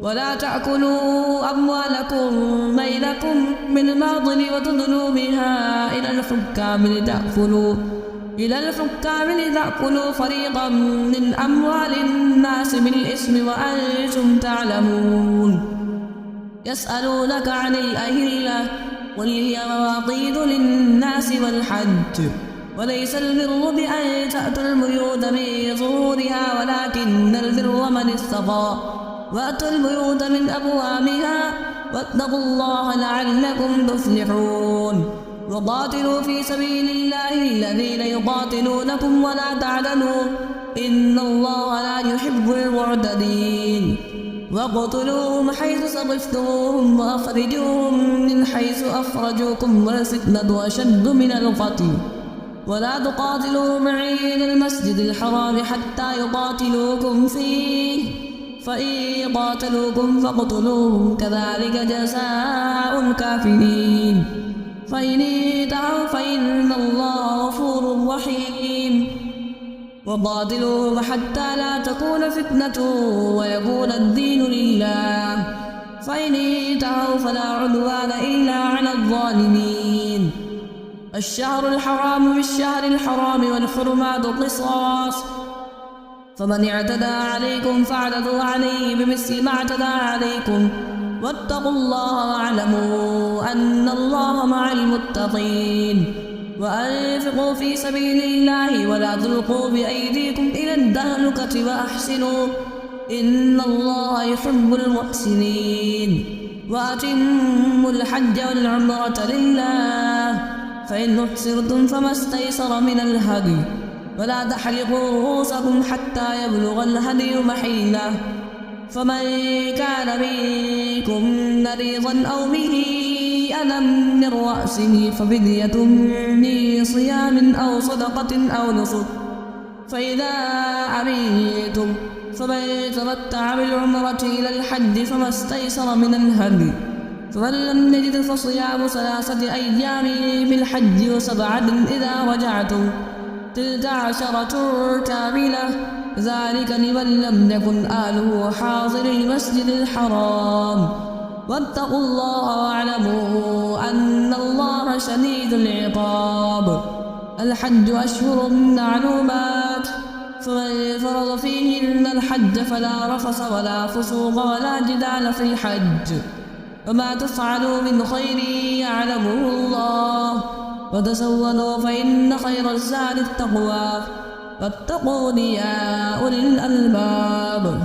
ولا تأكلوا أموالكم بينكم بالباطل وتدلوا بها إلى الحكام لتأكلوا فريقا من أموال الناس بالإثم وأنتم تعلمون. يسألونك عن الأهلة قل هي مواقيت للناس والحج وليس البر بأن تأتوا البيوت من ظهورها ولكن البر من اتقى وأتوا البيوت من أبوابها واتقوا الله لعلكم تفلحون. وقاتلوا في سبيل الله الذين يقاتلونكم ولا تعتدوا إن الله لا يحب المعتدين. واقتلوهم حيث ثقفتموهم وأخرجوهم من حيث أخرجوكم والفتنة أشد من القتل ولا تقاتلوهم عند المسجد الحرام حتى يقاتلوكم فيه فإن قاتلوكم فاقتلوهم كذلك جزاء الكافرين فإن انتهوا فإن الله غفور رحيم وقاتلوهم حتى لا تكون فتنة ويكون الدين لله فإن انتهوا فلا عدوان إلا على الظالمين الشهر الحرام بالشهر الحرام والحرمات قصاص فمن اعتدى عليكم فاعتدوا عليه بمثل ما اعتدى عليكم واتقوا الله واعلموا أن الله مع المتقين وأنفقوا في سبيل الله ولا تلقوا بأيديكم إلى التهلكة وأحسنوا إن الله يحب المحسنين وأتموا الحج والعمرة لله فإن أحصرتم فما استيسر من الهدي ولا تحلقوا رؤوسكم حتى يبلغ الهدي محله فمن كان منكم مريضا أو به أذى من رأسه ففدية من صيام أو صدقة أو نسك فإذا أمنتم فمن تمتع بالعمرة إلى الحج فما استيسر من الهدي فمن لم يجد فصيام 3 أيام بالحج و7 إذا رجعتم تلك 10 كاملة ذلك لمن لم يكن أهله حاضر المسجد الحرام واتقوا الله واعلموا أن الله شديد العقاب الحج أشهر معلومات فمن فرض فيهن الحج فلا رفث ولا فسوق ولا جدال في الحج وما تفعلوا من خير يعلمه الله وتزودوا فإن خير الزاد التقوى واتقون يا أولي الألباب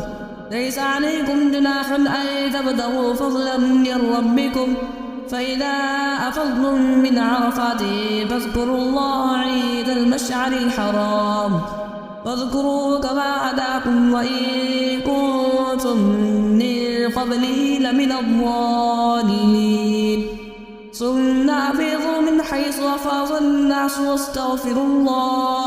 ليس عليكم جناح أن تبتغوا فضلا من ربكم فإذا أفضتم من عرفات فاذكروا الله عند المشعر الحرام واذكروه كما هداكم وإن كنتم من قبله لمن الضالين ثم أفيضوا من حيث أفاض الناس واستغفروا الله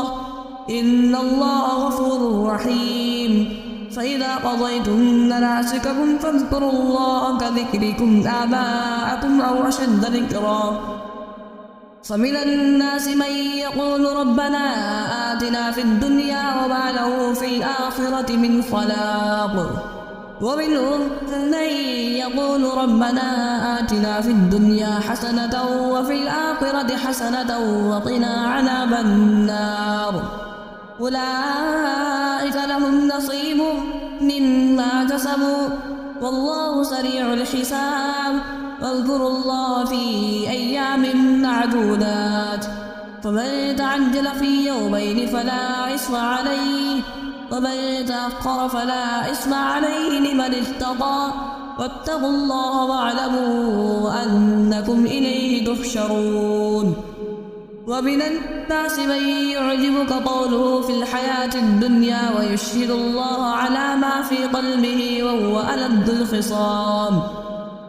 إن الله غفور رحيم فإذا قضيتم مناسككم فاذكروا الله كذكركم آباءكم أو أشد ذكرا فمن الناس من يقول ربنا آتنا في الدنيا وما له في الآخرة من خلاق ومنهم من يقول ربنا آتنا في الدنيا حسنة وفي الآخرة حسنة وقنا عذاب النار أولئك لهم نصيب مما كسبوا والله سريع الحساب واذكروا الله في أيام معدودات فمن تعجل في يومين فلا إثم عليه ومن تأخر فلا إثم عليه لمن اتقى واتقوا الله واعلموا أنكم إليه تحشرون ومن الناس من يعجبك قوله في الحياة الدنيا ويشهد الله على ما في قلبه وهو ألد الخصام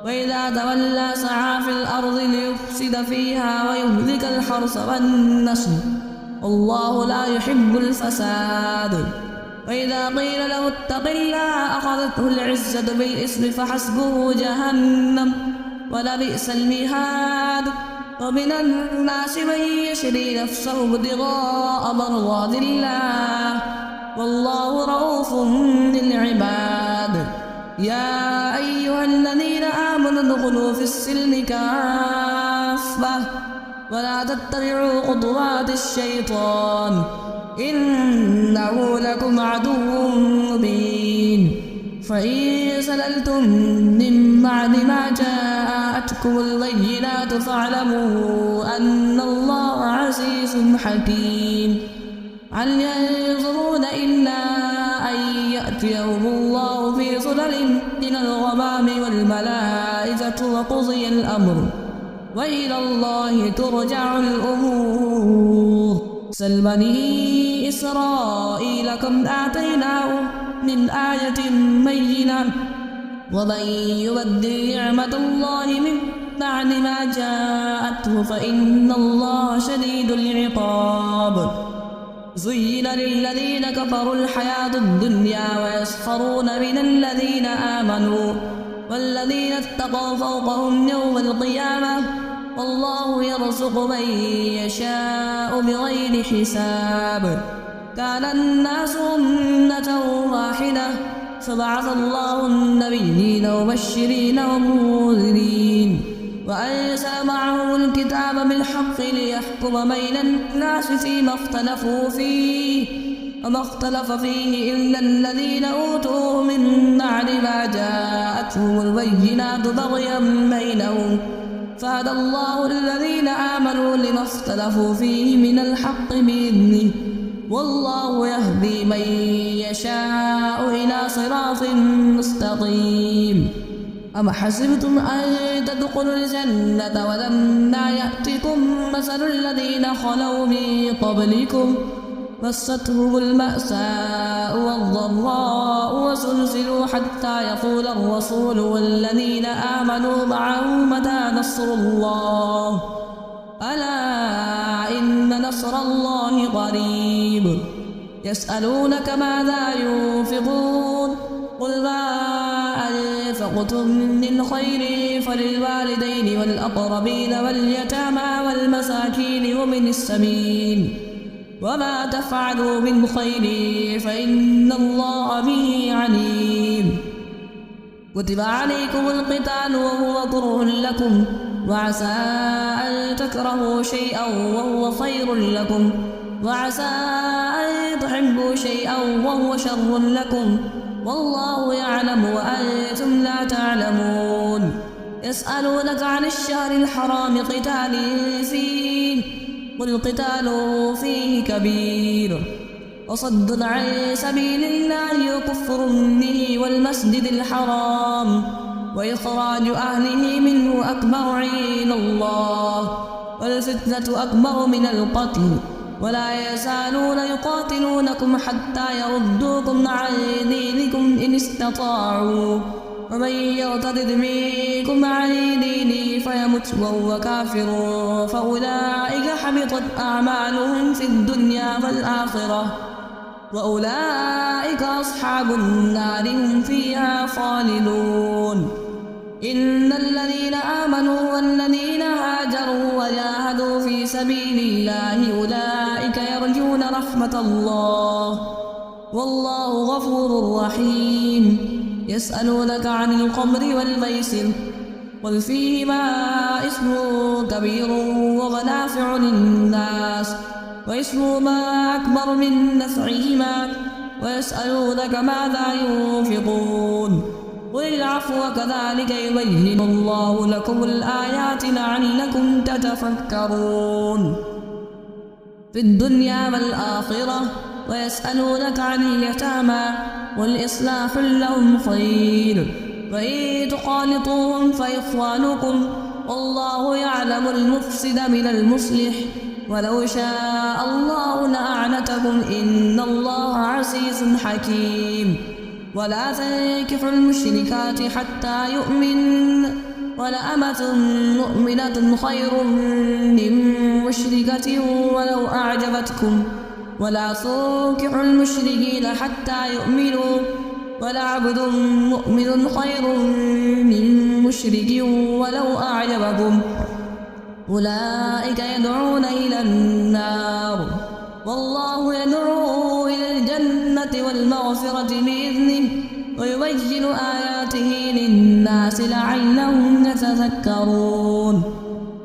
وإذا تولى سعى في الأرض ليفسد فيها ويهلك الحرث والنسل والله لا يحب الفساد وإذا قيل له اتق الله أخذته العزة بالإثم فحسبه جهنم ولبئس المهاد ومن الناس من يشري نفسه ابتغاء مرضات الله والله رؤوف بالعباد يا أيها الذين آمنوا ادخلوا في السلم كافة ولا تتبعوا خطوات الشيطان إنه لكم عدو مبين فإن سللتم من بعد ما جاءتكم البينات فاعلموا أن الله عزيز حكيم هل ينظرون إلا أن يأتيهم الله في ظلل من الغمام والملائكة وقضي الأمر وإلى الله ترجع الأمور سل بني إسرائيل كم آتيناهم من آية بينة ومن يبدل نعمة الله من بعد ما جاءته فإن الله شديد العقاب. زين للذين كفروا الحياة الدنيا ويسخرون من الذين آمنوا والذين اتقوا فوقهم يوم القيامة والله يرزق من يشاء بغير حساب. كان الناس أمة واحدة فبعث الله النبيين مبشرين ومنذرين وأنزل معهم الكتاب بالحق ليحكم بين الناس فيما اختلفوا فيه وما اختلف فيه إلا الذين أوتوه من بعد ما جاءتهم البينات بغيا بينهم فهدى الله الذين آمنوا لما اختلفوا فيه من الحق بإذنه والله يهدي من يشاء إلى صراط مستقيم. أم حسبتم أن تدخلوا الجنة ولما يأتكم مثل الذين خلوا من قبلكم مستهم البأساء والضراء وزلزلوا حتى يقول الرسول والذين آمنوا معه متى نصر الله ألا إن نصر الله قريب. يسألونك ماذا ينفقون قل ما أنفقتم من خير فللوالدين والأقربين واليتامى والمساكين ومن السبيل وما تفعلوا من خير فإن الله به عليم. كتب عليكم القتال وهو كره لكم وعسى أن تكرهوا شيئا وهو خير لكم وعسى أن تحبوا شيئا وهو شر لكم والله يعلم وأنتم لا تعلمون. يسألونك عن الشهر الحرام قتال فيه قل القتال فيه كبير وصد عن سبيل الله وكفر به والمسجد الحرام وإخراج أهله منه أكبر عند الله والفتنة أكبر من القتل ولا يزالون يقاتلونكم حتى يردوكم عن دينكم إن استطاعوا ومن يرتد منكم عن دينه فيمت وهو كافر فأولئك حبطت أعمالهم في الدنيا والآخرة وأولئك أصحاب النار هم فيها خالدون. إن الذين آمنوا والذين هاجروا وجاهدوا في سبيل الله أولئك يرجون رحمة الله والله غفور رحيم. يسألونك عن الخمر والميسر قل فيهما إثم كبير ومنافع للناس وإثمهما أكبر من نفعهما ويسألونك ماذا ينفقون قل العفو كذلك يبين الله لكم الآيات لعلكم تتفكرون في الدنيا والآخرة. ويسألونك عن اليتامى والإصلاح لهم خير وإن تخالطوهم فإخوانكم والله يعلم المفسد من المصلح ولو شاء الله لأعنتكم إن الله عزيز حكيم. ولا تنكحوا المشركات حتى يؤمن ولأمة مؤمنة خير من مشركة ولو أعجبتكم ولا تنكحوا المشركين حتى يؤمنوا ولعبد مؤمن خير من مشرك ولو أعجبكم أولئك يدعون إلى النار والله يدعو إلى الجنة والمغفرة بإذنه ويبين آياته للناس لعلهم يتذكرون.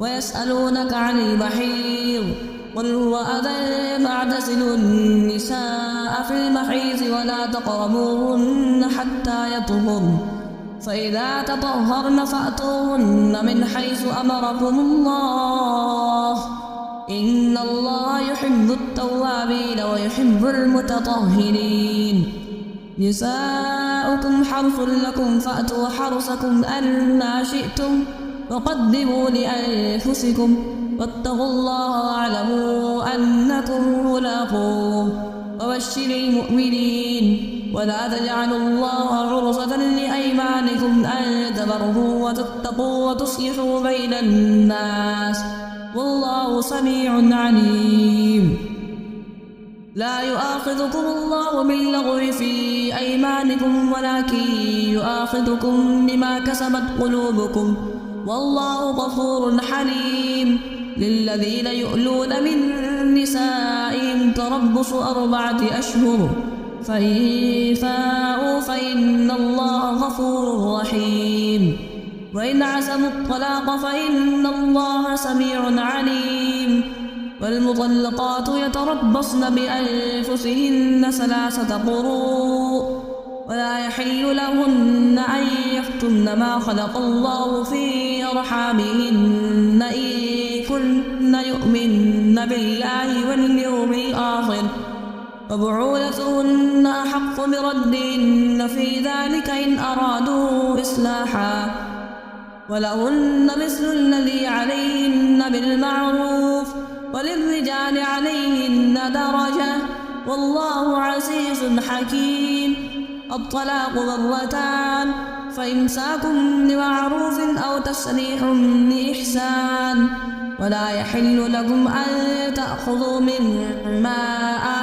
ويسألونك عن المحيض قل هو أذى فاعتزلوا النساء في المحيض ولا تقربوهن حتى يطهرن فإذا تطهرن فأتوهن من حيث أمركم الله إن الله يحب التوابين ويحب المتطهرين. نساؤكم حرث لكم فأتوا حرثكم أنى شئتم وقدموا لأنفسكم واتقوا الله واعلموا أنكم ملاقوه وبشر المؤمنين. ولا تجعلوا الله عرضة لأيمانكم بإيمانكم أن تبروا وتتقوا وتصلحوا بين الناس والله سميع عليم. لا يؤاخذكم الله باللغو في أيمانكم ولكن يؤاخذكم بما كسبت قلوبكم والله غفور حليم. للذين يؤلون من نسائهم تربص 4 أشهر فإن فاءوا فإن الله غفور رحيم. وإن عزموا الطلاق فإن الله سميع عليم. والمطلقات يتربصن بأنفسهن 3 قروء ولا يحل لهن أن يكتمن ما خلق الله في أرحامهن إن كن يؤمن بالله واليوم الآخر وبعولتهن أحق بردهن في ذلك إن أرادوا إصلاحا ولهن مثل الذي عليهن بالمعروف وللرجال عليهن درجة والله عزيز حكيم. الطلاق 2 فإمساكم بمعروف أو تسريح بإحسان ولا يحل لكم أن تأخذوا مما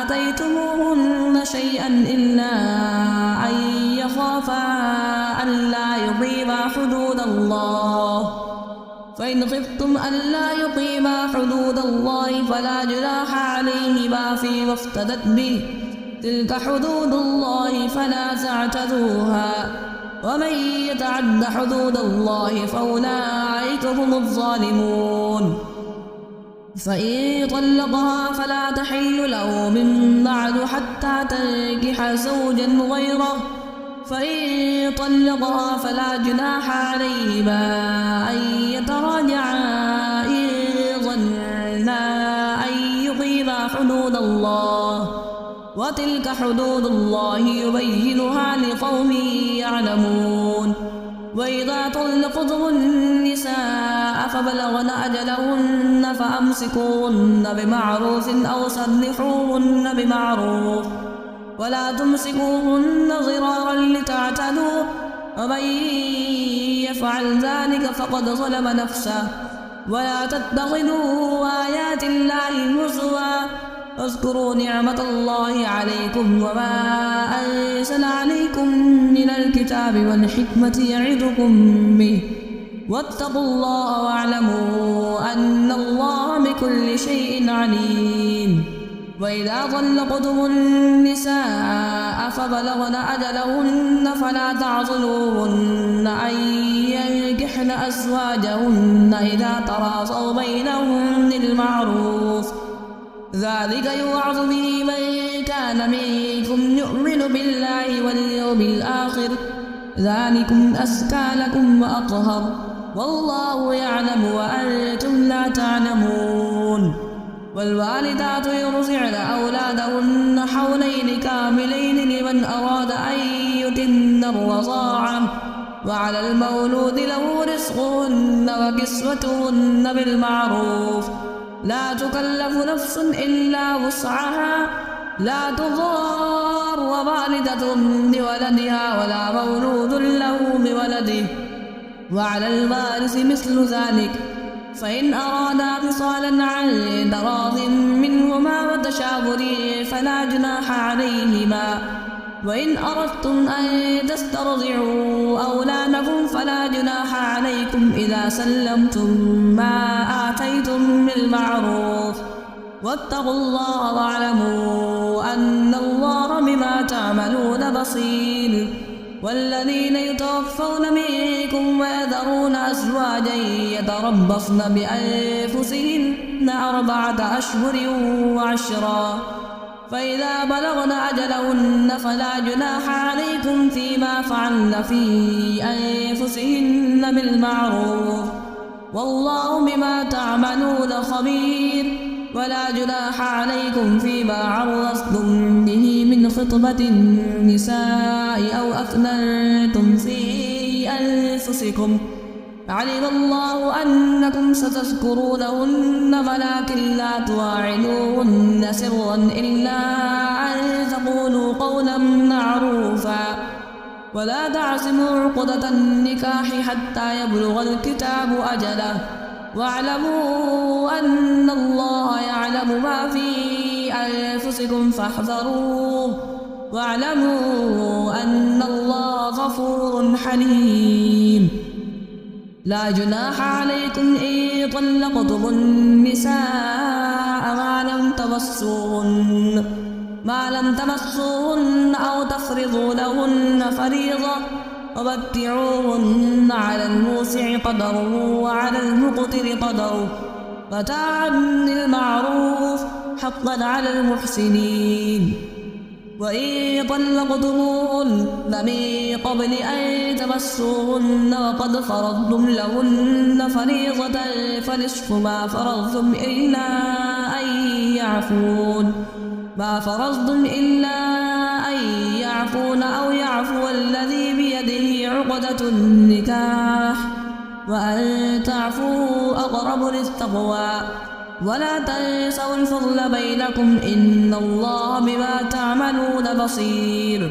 آتيتموهن شيئا إلا أن يخافا ألا يقيما حدود الله فإن خفتم ألا يقيما حدود الله فلا جناح عليهما فيما افتدت به تلك حدود الله فلا تعتدوها ومن يتعد حدود الله فأولئك هم الظالمون. فإن طلقها فلا تحل له من بعد حتى تنكح زوجا غيره فإن طلقها فلا جناح عليهما أن يتراجعا إن ظنا أن يقيما حدود الله وتلك حدود الله يبينها لقوم يعلمون. وإذا طلقتم النساء فبلغن أجلهن فأمسكوهن بمعروف أو سرحوهن بمعروف ولا تمسكوهن ضرارا لتعتدوا ومن يفعل ذلك فقد ظلم نفسه ولا تتخذوا آيات الله هزوا واذكروا نعمة الله عليكم وما أنزل عليكم من الكتاب والحكمة يعظكم به واتقوا الله واعلموا أن الله بكل شيء عليم. وإذا طلقتم النساء فبلغن أجلهن فلا تعضلوهن أن ينكحن أزواجهن إذا تراضوا بينهم بالمعروف ذلك يوعظ به من كان منكم يؤمن بالله واليوم الآخر ذلكم أزكى لكم وأطهر والله يعلم وأنتم لا تعلمون. والوالدات يرضعن أولادهن حولين كاملين لمن أراد أن يتم الرضاعة وعلى المولود له رزقهن وكسوتهن بالمعروف لا تكلف نفس إلا وسعها لا تضار والدة بولدها ولا مولود له بولده وعلى الوارث مثل ذلك فإن أرادا فصالا عن تراض منهما وتشاور فلا جناح عليهما. وإن أردتم أن تسترضعوا أولادكم فلا جناح عليكم إذا سلمتم ما آتيتم بالمعروف واتقوا الله واعلموا أن الله بما تعملون بصير. والذين يتوفون منكم ويذرون أزواجا يتربصن بأنفسهن 4 أشهر وعشرا فإذا بلغن أجلهن فلا جناح عليكم فيما فعلن في أنفسهن بالمعروف والله بما تعملون خبير. ولا جناح عليكم فيما عرضتم به من خطبة النساء أو أكننتم في أنفسكم علم الله أنكم ستذكرونهن ولكن لا تواعدوهن سرا إلا أن تقولوا قولا معروفا ولا تعزموا عقدة النكاح حتى يبلغ الكتاب أجله واعلموا أن الله يعلم ما في أنفسكم فاحذروه واعلموا أن الله غفور حليم. لا جناح عليكم إن طلقتم النساء ما لم تمسوهن أو تفرضوا لهن فريضة ومتعوهن على الموسع قدره وعلى المقتر قدره متاعا بالمعروف حقا على المحسنين. وإن طلقتموهن من قبل أن تمسوهن وقد فرضتم لهن فريضة فنصف ما فرضتم إلا أن يعفون أو يعفو الذي بيده عقدة النكاح وأن تعفوا أقرب للتقوى ولا تنسوا الفضل بينكم إن الله بما تعملون بصير.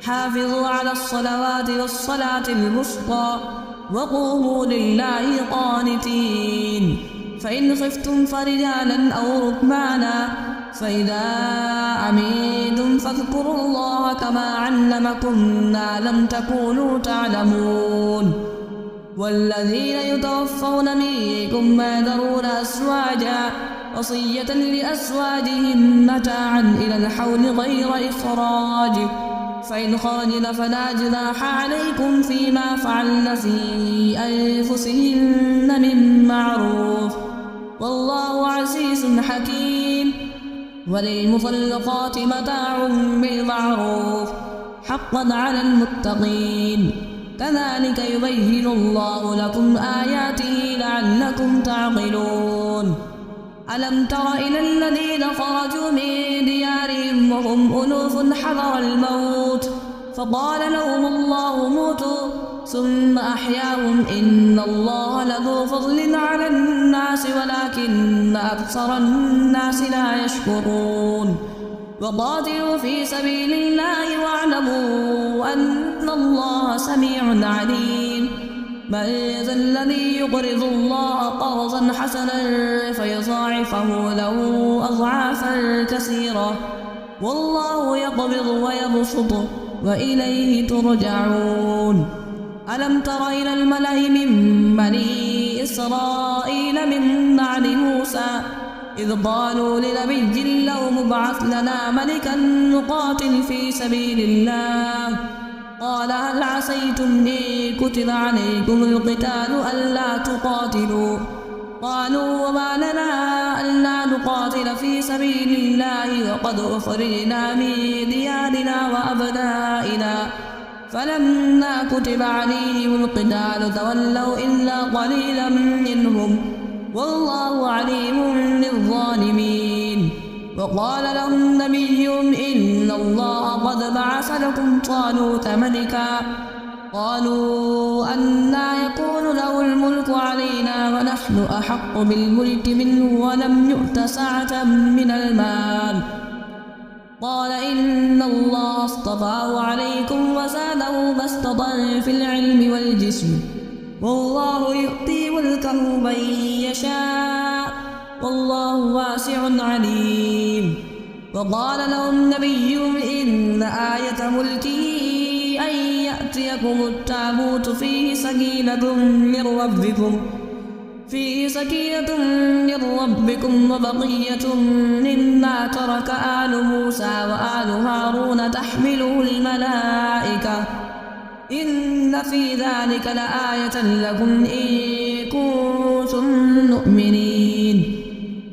حافظوا على الصلوات والصلاة الوسطى وقوموا لله قانتين. فإن خفتم فرجالا أو ركبانا فإذا أمنتم فاذكروا الله كما علمكم ما لم تكونوا تعلمون. والذين يتوفون منكم يذرون أزواجا وصية لأزواجهم متاعا إلى الحول غير إخراج فإن خرجن فلا جناح عليكم فيما فعلن في أنفسهن من معروف والله عزيز حكيم. وللمطلقات متاع بالمعروف حقا على المتقين. كذلك يبين الله لكم آياته لعلكم تعقلون. ألم تر إلى الذين خرجوا من ديارهم وهم ألوف حذر الموت فقال لهم الله موتوا ثم أحياهم إن الله لذو فضل على الناس ولكن أكثر الناس لا يشكرون. وقاتلوا في سبيل الله واعلموا أن الله سميع عليم. من ذا الذي يقرض الله قرضا حسنا فيضاعفه له أضعافا كثيرة والله يقبض ويبسط وإليه ترجعون. ألم تر إلى الملأ من بني إسرائيل من بعد موسى إذ قالوا لنبي له مبعث لنا ملكا نقاتل في سبيل الله قال هل عسيتم إن كتب عليكم القتال ألا تقاتلوا قالوا وما لنا ألا نقاتل في سبيل الله وقد أخرجنا من ديارنا وأبنائنا فلما كتب عليهم القتال تولوا إلا قليلا منهم والله عليم بالظالمين. وقال لهم نبيهم إن الله قد بعث لكم طالوت ملكا قالوا أنى يكون له الملك علينا ونحن أحق بالملك منه ولم يؤت سعة من المال قال إن الله اصطفاه عليكم وزاده بسطة في العلم والجسم والله يؤتي ملكه من يشاء والله واسع عليم. وقال لهم نبيهم إن آية ملكه أن يأتيكم التابوت فيه سكينة من ربكم وبقية مما ترك آل موسى وآل هارون تحمله الملائكة إن في ذلك لآية لكم إن كنتم مؤمنين.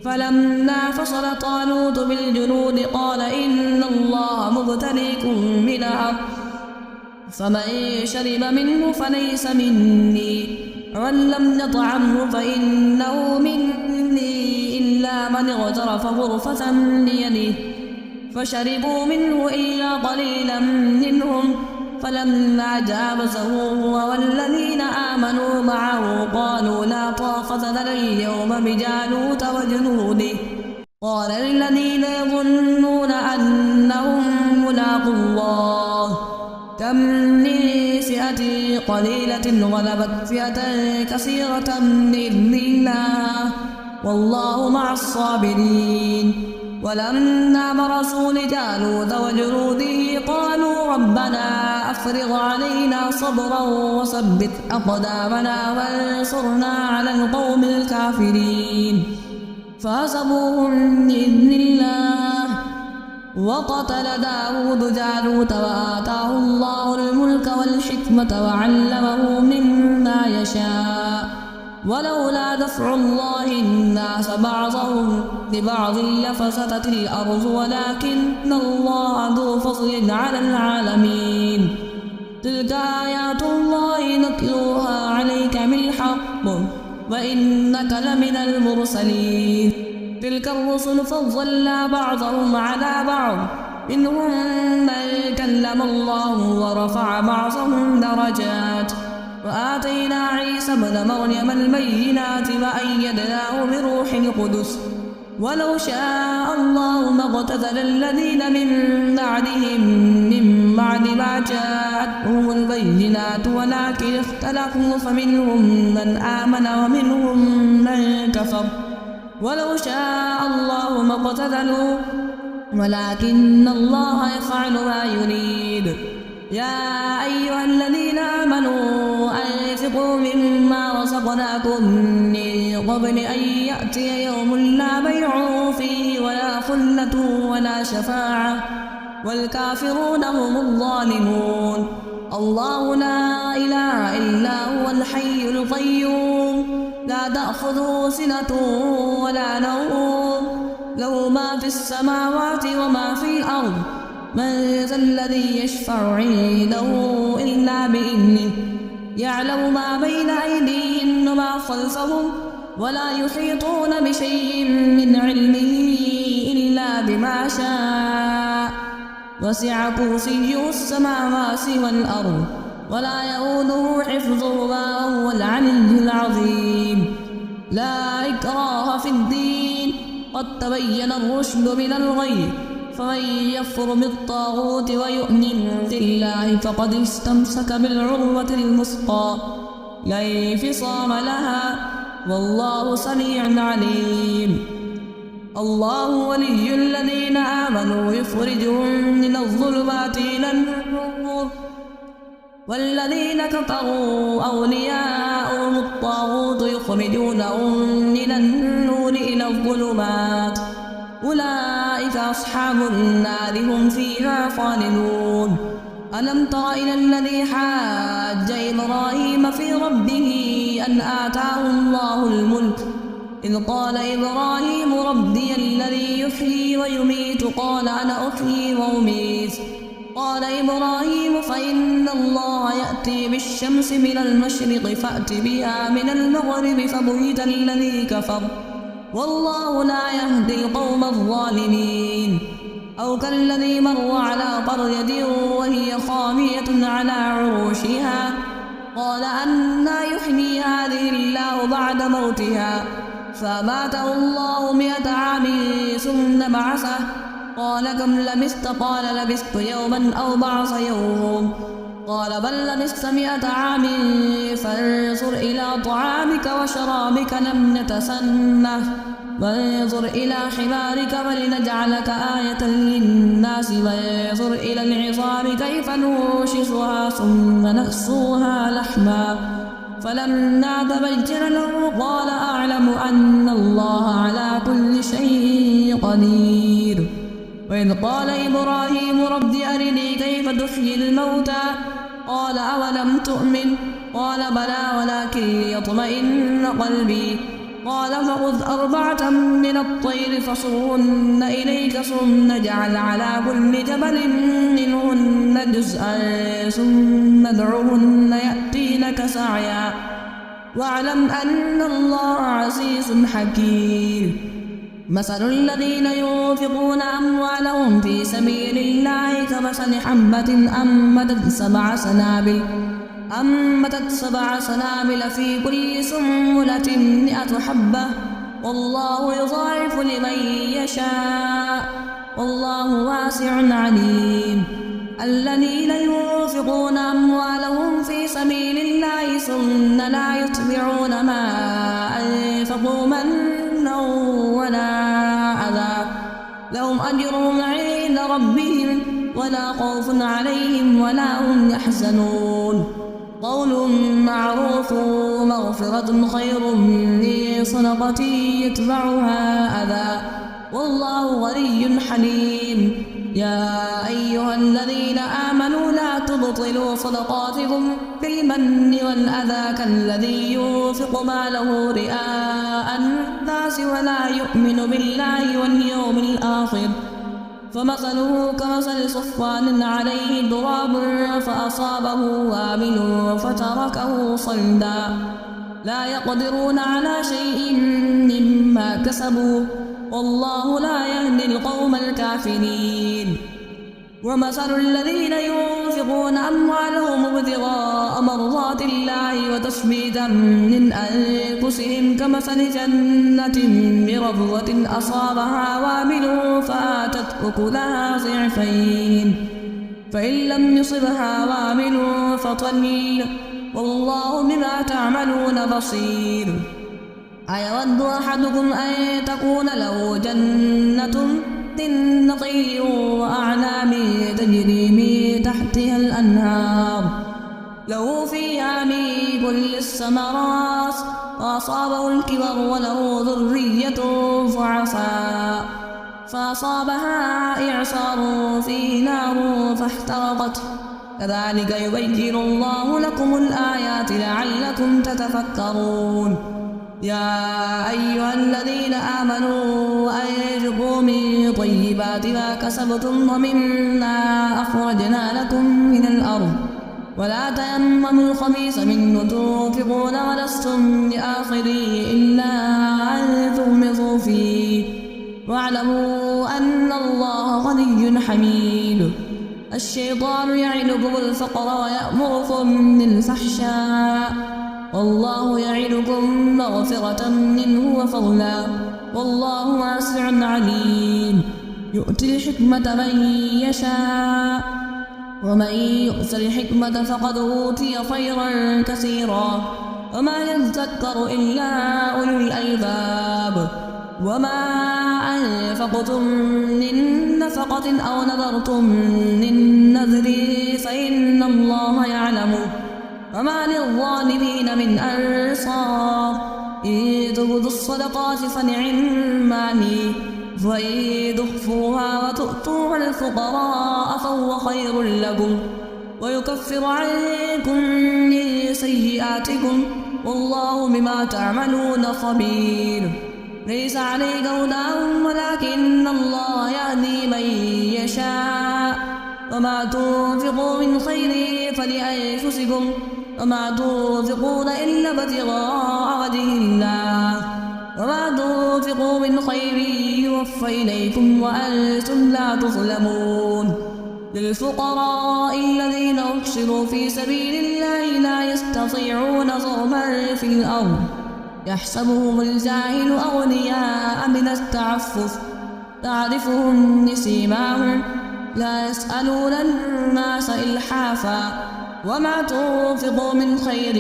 فلما فصل طالوت بالجنود قال إن الله مبتليكم بنهر فمن شرب منه فليس مني ومن لم يطعمه فإنه مني إلا من اغترف غرفة بيده فشربوا منه إلا قليلا منهم فلما جاوزه هو والذين آمنوا معه قالوا لا طاقة لنا اليوم بجالوت وجنوده قال الذين يظنون أنهم ملاقو الله كم كم من فئة قليلة غلبت فئة كثيرة بإذن الله والله مع الصابرين. ولما برزوا لجالوت وجنوده قالوا ربنا أفرغ علينا صبرا وثبت أقدامنا وانصرنا على القوم الكافرين. فهزموهم بإذن الله. وقتل داود جالوت وآتاه الله الملك والحكمة وعلمه مما يشاء. ولولا دفع الله الناس بعضهم ببعض لفسدت الأرض ولكن الله ذو فضل على العالمين. تلك آيات الله نتلوها عليك بالحق وإنك لمن المرسلين. تلك الرسل فضلنا بعضهم على بعض منهم من كلم الله ورفع بعضهم درجات. وآتينا عيسى ابن مريم البينات وأيدناه بروح القدس. ولو شاء الله ما اقتتل الذين من بعدهم من بعد ما جاءتهم البينات ولكن اختلفوا فمنهم من آمن ومنهم من كفر. ولو شاء الله ما اقتتلوا ولكن الله يفعل ما يريد. يا أيها الذين آمنوا أنفقوا مما رزقناكم من قبل أن يأتي يوم لا بيع فيه ولا خلة ولا شفاعة والكافرون هم الظالمون. الله لا إله إلا هو الحي القيوم لا تأخذه سنة ولا نوم له ما في السماوات وما في الأرض. من ذا الذي يشفع عنده إلا بإذنه. يعلم ما بين أيديهم وما خلفهم ولا يحيطون بشيء من علمه إلا بما شاء. وسع كرسيه السماوات والأرض ولا يؤوده حفظهما وهو العلي العظيم. لا إكراه في الدين قد تبين الرشد من الغي. فمن يكفر بالطاغوت ويؤمن بالله فقد استمسك بالعروة الوثقى لا انفصام لها والله سميع عليم. الله ولي الذين آمنوا يخرجهم من الظلمات إلى النور والذين كفروا أولياءهم الطاغوت يخرجونهم من النور إلى الظلمات أولئك أصحاب النار هم فيها خالدون. ألم تر إلى الذي حاج إبراهيم في ربه أن آتاه الله الملك إذ قال إبراهيم ربي الذي يحيي ويميت قال أنا أحيي وأميت. قال إبراهيم فإن الله يأتي بالشمس من المشرق فأت بها من المغرب فبهت الذي كفر والله لا يهدي القوم الظالمين. أو كالذي مر على قرية وهي خاوية على عروشها قال أنى يحيي هذه الله بعد موتها فأماته الله 100 عام ثم بعثه قال كم لبثت قال لبثت يوما أو بعض يوم قال بل لبثت 100 عام فانظر إلى طعامك وشرابك لم يتسنه وانظر إلى حمارك ولنجعلك آية للناس وانظر إلى العظام كيف ننشزها ثم نكسوها لحما فلما تبين له قال أعلم أن الله على كل شيء قدير. وإذ قال إبراهيم رب أرني كيف تحيي الموتى قال أولم تؤمن قال بلى ولكن ليطمئن قلبي قال فخذ 4 من الطير فصرهن إليك ثم اجعل على كل جبل منهن جزءا ثم ادعهن يأتينك سعيا واعلم أن الله عزيز حكيم. مثل الذين ينفقون أموالهم في سبيل الله كمثل حبة أنبتت 7 سنابل في كل سنبلة 100 حبة والله يضاعف لمن يشاء والله واسع عليم. الذين ينفقون أموالهم في سبيل الله ثم لا يتبعون ما أنفقوا منا ولا أذى لهم أجرهم عند ربهم ولا خوف عليهم ولا هم يحزنون قول معروف ومغفرة خير من صدقة يتبعها أذى والله غني حليم يا أيها الذين آمنوا لا تبطلوا صدقاتكم بالمن والأذى كالذي ينفق ماله رئاء الناس ولا يؤمن بالله واليوم الآخر فمثله كمثل صفوان عليه تراب فأصابه وابل فتركه صلدا لا يقدرون على شيء مما كسبوا والله لا يهدي القوم الكافرين ومثل الذين ينفقون أموالهم ابتغاء مرضات الله وتثبيتا من أنفسهم كمثل جنة بربوة أصابها وابل فآتت أكلها ضعفين فإن لم يصبها وابل فطل والله بما تعملون بصير أيود أحدكم أن تكون له جنة من نخيل وأعناب تجري من تحتها الأنهار له فيها من كل الثمرات فأصابه الكبر وله ذرية فأصابها إعصار فيه نار فاحترقت كذلك يبين الله لكم الآيات لعلكم تتفكرون يا أيها الذين آمنوا أنفقوا من طيبات ما كسبتم ومما أخرجنا لكم من الأرض ولا تيمموا الخبيث منه تنفقون ولستم بآخره إلا أن تغمضوا فيه واعلموا أن الله غني حميد الشيطان يعدكم الفقر ويأمركم بالفحشاء والله يعدكم مغفرة منه وفضلا والله واسع عليم يؤتي الحكمة من يشاء ومن يؤت الحكمة فقد أوتي خيرا كثيرا وما يذكر إلا أولو الألباب وما أنفقتم من نفقة أو نذرتم من نذر فإن الله يعلمه وما للظالمين من أنصار إن تبدوا الصدقات فنعما هي وإن تخفوها وتؤتوها الفقراء فهو خير لكم ويكفر عنكم من سيئاتكم والله بما تعملون خبير ليس عليك هداهم ولكن الله يهدي من يشاء وما تنفقوا من خير فلأنفسكم وما تنفقون إلا ابتغاء وجه الله وما تنفقوا من خير يوفى إليكم وأنتم لا تظلمون للفقراء الذين أحصروا في سبيل الله لا يستطيعون ضربا في الأرض يحسبهم الجاهل أغنياء من التعفف تعرفهم بسيماهم لا يسألون الناس إلحافا وما تنفقوا من خير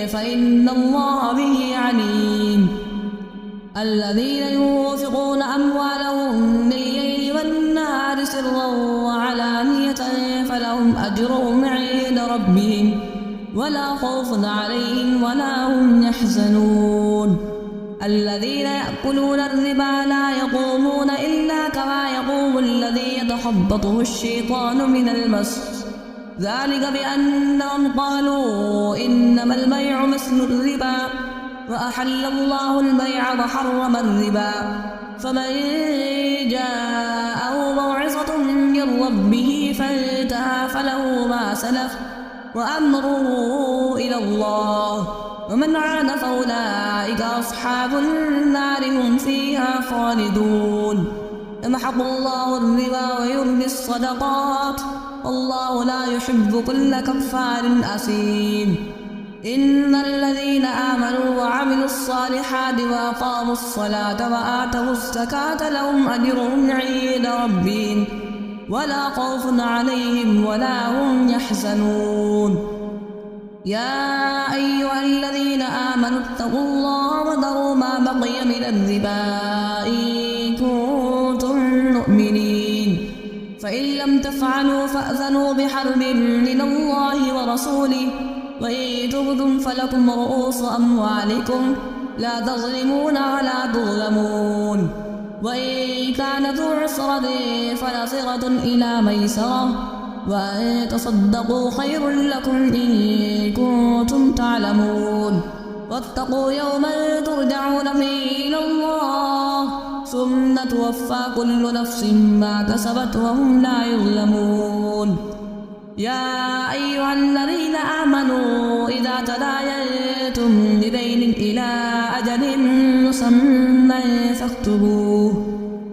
فإن الله به عليم الذين ينفقون أموالهم بالليل والنهار سرا وعلانية فلهم أجرهم عند ربهم ولا خوف عليهم ولا هم يحزنون الذين يأكلون الربا لا يقومون إلا كما يقوم الذي يتخبطه الشيطان من المس ذلك بأنهم قالوا إنما البيع مثل الربا وأحل الله البيع وحرم الربا فمن جاءه موعظة من ربه فانتهى فله ما سلف وأمره إلى الله ومن عاد فأولئك أصحاب النار هم فيها خالدون يمحق الله الربا ويربي الصدقات والله لا يحب كل كفار أثيم إن الذين آمنوا وعملوا الصالحات وأقاموا الصلاة وآتوا الزكاة لهم أجرهم عند ربهم ولا خوف عليهم ولا هم يحزنون. يا أيها الذين آمنوا اتقوا الله وذروا ما بقي من الربا إن كنتم مؤمنين، فإن لم تفعلوا فأذنوا بحرب من الله ورسوله، وإن تبدم فلكم رؤوس أموالكم لا تظلمون ولا تظلمون. وإن كان ذو عسرة فنظرة إلى ميسرة، وأن تصدقوا خير لكم إن كنتم تعلمون. واتقوا يوما ترجعون فيه إلى الله ثم توفى كل نفس ما كسبت وهم لا يظلمون. يا أيها الذين آمنوا إذا تداينتم بدين إلى أجل مسمى فاكتبوه،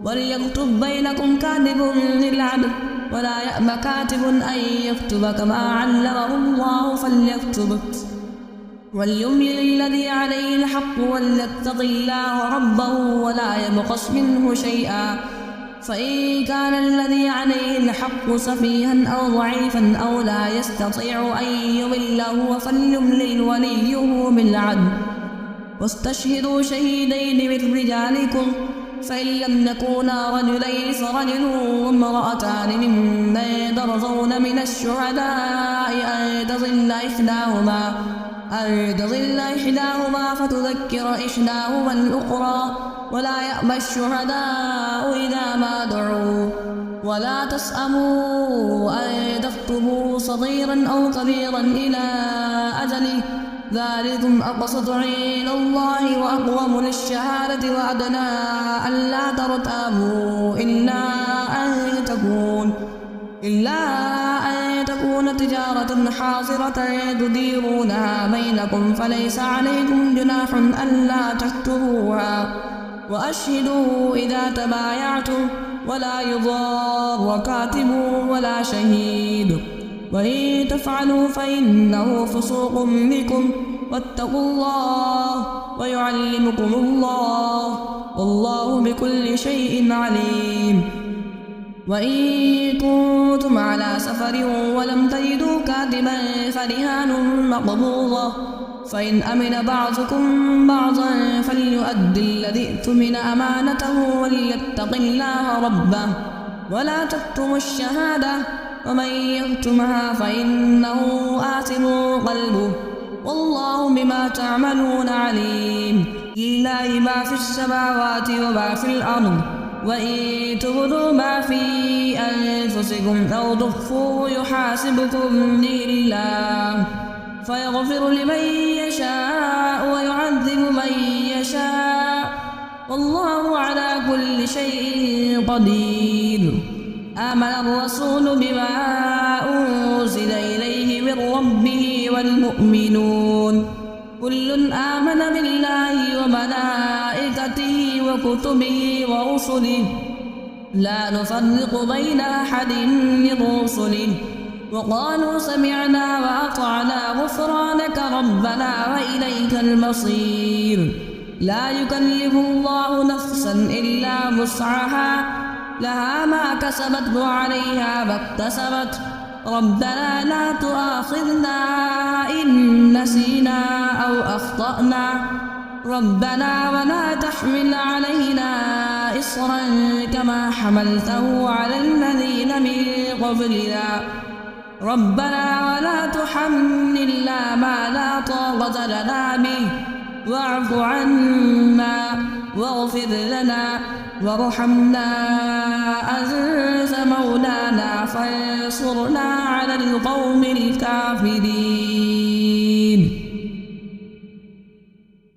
وليكتب بينكم كاتب بالعدل، ولا يأب كاتب أن يكتب كما علمه الله فليكتب، وليملل الذي عليه الحق وليتق الله ربه ولا يبخس منه شيئا. فإن كان الذي عليه الحق سفيها أو ضعيفا أو لا يستطيع أن يمله فليملل وليه بالعدل، واستشهدوا شهيدين من رجالكم، فإن لم يكونا رجلين فرجل وامرأتان ممن ترضون من الشهداء أن تضل إحداهما فتذكر إحداهما الأخرى، ولا يأبى الشهداء إذا ما دعوا، ولا تسأموا أن تكتبوا صغيرا أو كبيرا إلى أجله، ذلكم أقسط عند الله وأقوم للشهادة وأدنى ألا ترتابوا إلا أن تكون تجارة حاضرة تديرونها بينكم، فليس عليكم جناح ألا تكتبوها، وأشهدوا إذا تبايعتم، ولا يضار كاتب ولا شهيد، وإن تفعلوا فإنه فسوق بكم، واتقوا الله ويعلمكم الله، والله بكل شيء عليم. وإن كنتم على سفر ولم تجدوا كاتبا فرهان مقبوضة، فإن أمن بعضكم بعضا فليؤدي الذي ائتمن أمانته وليتق الله ربه، ولا تكتموا الشهادة، ومن يكتمها فإنه آثم قلبه، والله بما تعملون عليم. لله ما في السماوات وما في الأرض، وإن تبدوا ما في أنفسكم أو تخفوه يحاسبكم به الله، فيغفر لمن يشاء ويعذب من يشاء، والله على كل شيء قدير. آمن الرسول بما أنزل إليه من ربه والمؤمنون كل آمن بالله وملائكته وكتبه ورسله لا نفرق بين أحد من رسله، وقالوا سمعنا وأطعنا غفرانك ربنا وإليك المصير. لا يكلف الله نفسا إلا وسعها، لها ما كسبت وعليها ما اكتسبت، ربنا لا تؤاخذنا إن نسينا أو أخطأنا، ربنا ولا تحمل علينا إصرا كما حملته على الذين من قبلنا، ربنا ولا تحملنا ما لا طاقة لنا به، واعف عنا واغفر لنا وارحمنا أنت مولانا فانصرنا على القوم الكافرين.